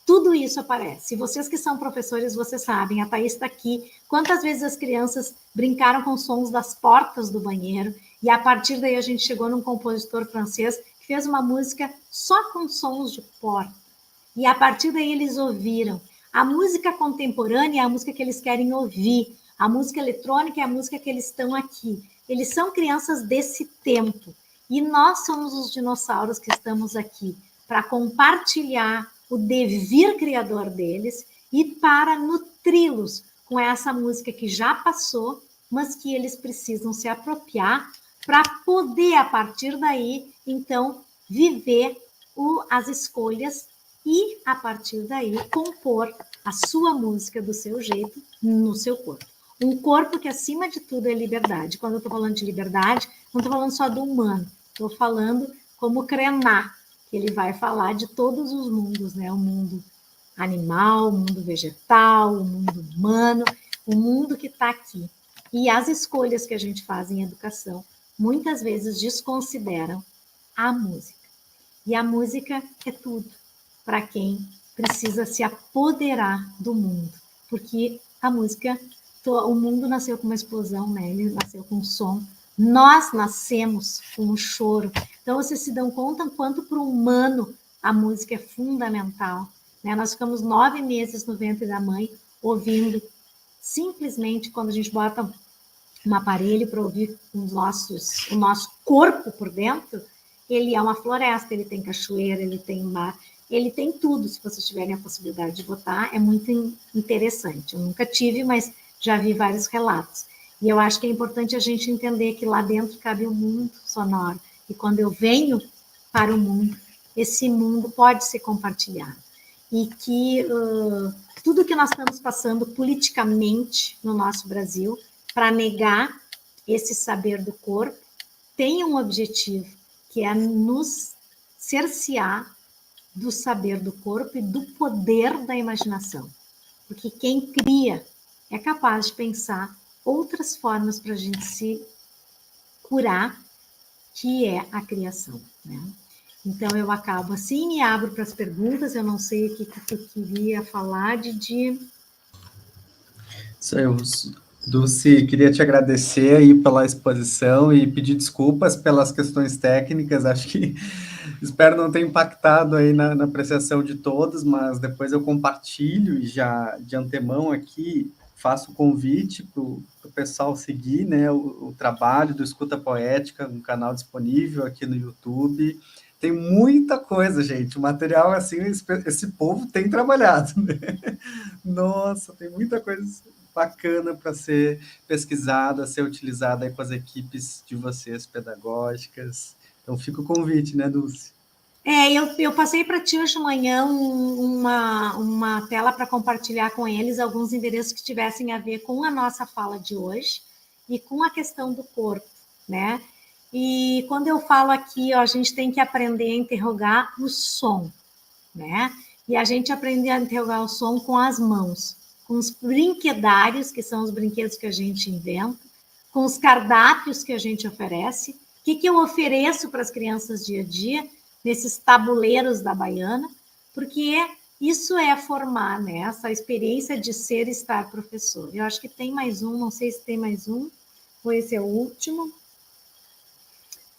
S2: tudo isso aparece. Vocês que são professores, vocês sabem, a Thaís está aqui. Quantas vezes as crianças brincaram com sons das portas do banheiro e a partir daí a gente chegou num compositor francês que fez uma música só com sons de porta. E a partir daí eles ouviram. A música contemporânea é a música que eles querem ouvir. A música eletrônica é a música que eles estão aqui. Eles são crianças desse tempo. E nós somos os dinossauros que estamos aqui para compartilhar o devir criador deles e para nutri-los com essa música que já passou, mas que eles precisam se apropriar para poder, a partir daí, então, viver as escolhas e, a partir daí, compor a sua música do seu jeito, no seu corpo. Um corpo que, acima de tudo, é liberdade. Quando eu estou falando de liberdade, não estou falando só do humano, estou falando como Krenak, que ele vai falar de todos os mundos, né? O mundo animal, o mundo vegetal, o mundo humano, o mundo que está aqui. E as escolhas que a gente faz em educação, muitas vezes desconsideram a música. E a música é tudo para quem precisa se apoderar do mundo, porque a música, o mundo nasceu com uma explosão, né? Ele nasceu com som. Nós nascemos com um choro. Então, vocês se dão conta quanto para o humano a música é fundamental, né? Nós ficamos 9 meses no ventre da mãe ouvindo, simplesmente quando a gente bota um aparelho para ouvir o nosso corpo por dentro, ele é uma floresta, ele tem cachoeira, ele tem mar, ele tem tudo. Se vocês tiverem a possibilidade de botar, é muito interessante. Eu nunca tive, mas já vi vários relatos. E eu acho que é importante a gente entender que lá dentro cabe um mundo sonoro. E quando eu venho para o mundo, esse mundo pode ser compartilhado. E que tudo que nós estamos passando politicamente no nosso Brasil, para negar esse saber do corpo, tem um objetivo, que é nos cercear do saber do corpo e do poder da imaginação. Porque quem cria é capaz de pensar outras formas para a gente se curar, que é a criação, né? Então, eu acabo assim e abro para as perguntas. Eu não sei o que tu queria falar, Didi.
S1: Dulce, queria te agradecer aí pela exposição e pedir desculpas pelas questões técnicas. Acho que espero não ter impactado aí na apreciação de todos, mas depois eu compartilho e já de antemão aqui faço o convite para o pessoal seguir, né, o trabalho do Escuta Poética, um canal disponível aqui no YouTube. Tem muita coisa, gente. O material, assim, esse povo tem trabalhado, né? Nossa, tem muita coisa bacana para ser pesquisada, ser utilizada aí com as equipes de vocês pedagógicas. Então, fica o convite, né, Dulce?
S2: Eu passei para ti hoje de manhã uma tela para compartilhar com eles alguns endereços que tivessem a ver com a nossa fala de hoje e com a questão do corpo, né? E quando eu falo aqui, ó, a gente tem que aprender a interrogar o som, né? E a gente aprende a interrogar o som com as mãos, com os brinquedários, que são os brinquedos que a gente inventa, com os cardápios que a gente oferece. O que eu ofereço para as crianças dia a dia, nesses tabuleiros da Baiana, porque isso é formar, né, essa experiência de ser e estar professor. Eu acho que tem mais um, não sei se tem mais um, ou esse é o último.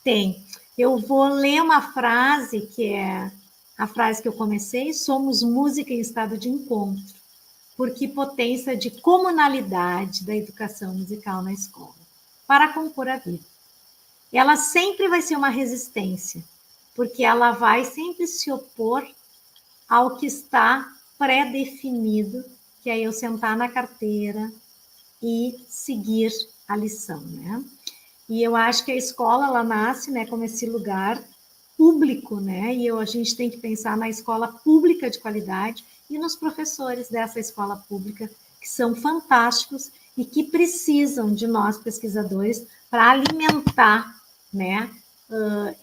S2: Tem. Eu vou ler uma frase, que é a frase que eu comecei: somos música em estado de encontro, porque potência de comunalidade da educação musical na escola, para compor a vida. Ela sempre vai ser uma resistência, porque ela vai sempre se opor ao que está pré-definido, que é eu sentar na carteira e seguir a lição, né? E eu acho que a escola, ela nasce, né, como esse lugar público, né? E a gente tem que pensar na escola pública de qualidade e nos professores dessa escola pública, que são fantásticos e que precisam de nós, pesquisadores, para alimentar, né,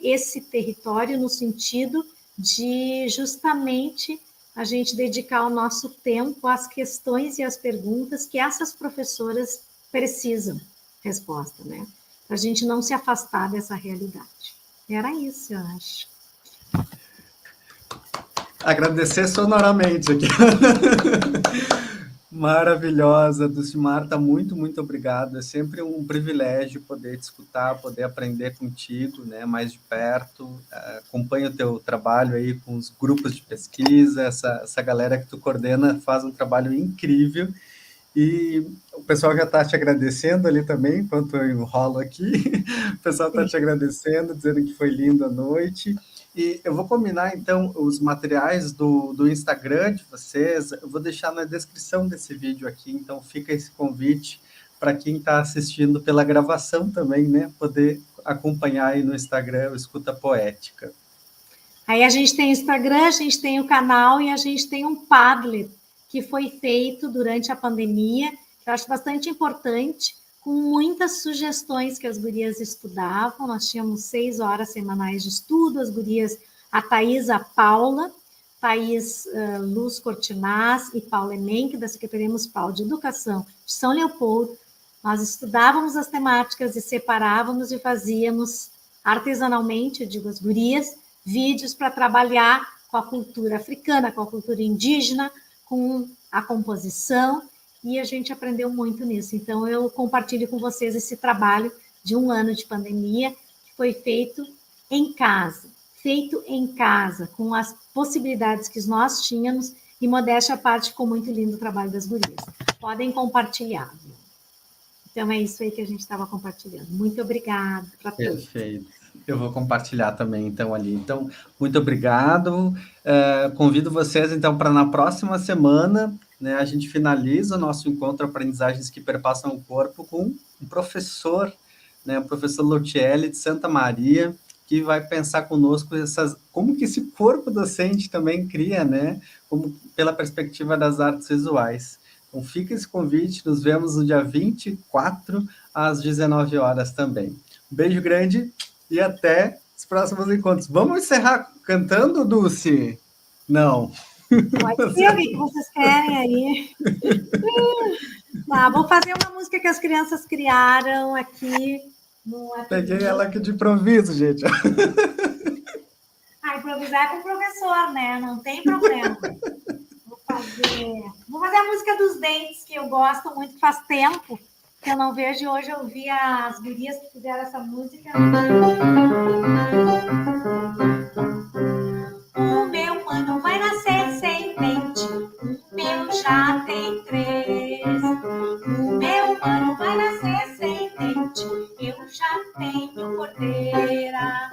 S2: esse território no sentido de justamente a gente dedicar o nosso tempo às questões e às perguntas que essas professoras precisam resposta, né? Para a gente não se afastar dessa realidade. Era isso, eu acho.
S1: Agradecer sonoramente aqui. Maravilhosa, Dulcimar, tá muito, muito obrigado. É sempre um privilégio poder te escutar, poder aprender contigo, né, mais de perto. Acompanho o teu trabalho aí com os grupos de pesquisa, essa galera que tu coordena faz um trabalho incrível. E o pessoal já está te agradecendo ali também, enquanto eu enrolo aqui. O pessoal está te agradecendo, dizendo que foi linda a noite. E eu vou combinar, então, os materiais do Instagram de vocês, eu vou deixar na descrição desse vídeo aqui, então fica esse convite para quem está assistindo pela gravação também, né, poder acompanhar aí no Instagram o Escuta Poética.
S2: Aí a gente tem o Instagram, a gente tem o canal e a gente tem um Padlet que foi feito durante a pandemia, que eu acho bastante importante, com muitas sugestões que as gurias estudavam. Nós tínhamos 6 horas semanais de estudo, as gurias, a Thaís, a Paula, Thaís Luz Cortinaz e Paula Emenck, da Secretaria Municipal de Educação de São Leopoldo. Nós estudávamos as temáticas e separávamos e fazíamos artesanalmente, eu digo as gurias, vídeos para trabalhar com a cultura africana, com a cultura indígena, com a composição, e a gente aprendeu muito nisso. Então, eu compartilho com vocês esse trabalho de 1 ano de pandemia, que foi feito em casa, com as possibilidades que nós tínhamos, e modéstia à parte, ficou muito lindo o trabalho das gurias. Podem compartilhar. Então, é isso aí que a gente estava compartilhando. Muito obrigada para todos.
S1: Perfeito. Eu vou compartilhar também, então, ali. Então, muito obrigado. Convido vocês, então, para na próxima semana, né, a gente finaliza o nosso encontro Aprendizagens que Perpassam o Corpo com um professor, né, o professor Lucielli de Santa Maria, que vai pensar conosco como que esse corpo docente também cria, né, como, pela perspectiva das artes visuais. Então, fica esse convite, nos vemos no dia 24, às 19 horas também. Um beijo grande e até os próximos encontros. Vamos encerrar cantando, Dulce? Não.
S2: Pode ser, o que vocês querem aí. Tá, vou fazer uma música que as crianças criaram aqui.
S1: Peguei ela aqui de improviso, gente.
S2: Improvisar com o professor, né? Não tem problema. Vou fazer a música dos dentes, que eu gosto muito, que faz tempo que eu não vejo, e hoje eu vi as gurias que fizeram essa música. O meu mano vai nascer sem dente, o meu já tem 3. O meu mano vai nascer sem dente, eu já tenho porteira,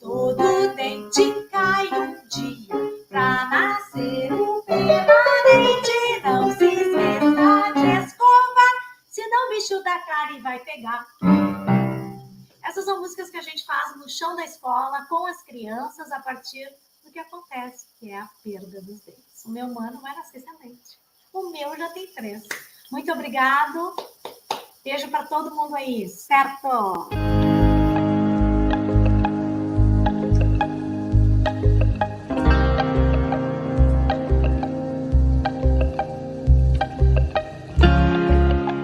S2: todo dente cai um dia, pra nascer um permanente. Não se esqueça de escovar, senão o bicho da cárie vai pegar. Essas são músicas que a gente faz no chão da escola, com as crianças, a partir do que acontece, que é a perda dos dentes. O meu mano vai nascer sem dente. O meu já tem 3. Muito obrigado. Beijo para todo mundo aí, certo?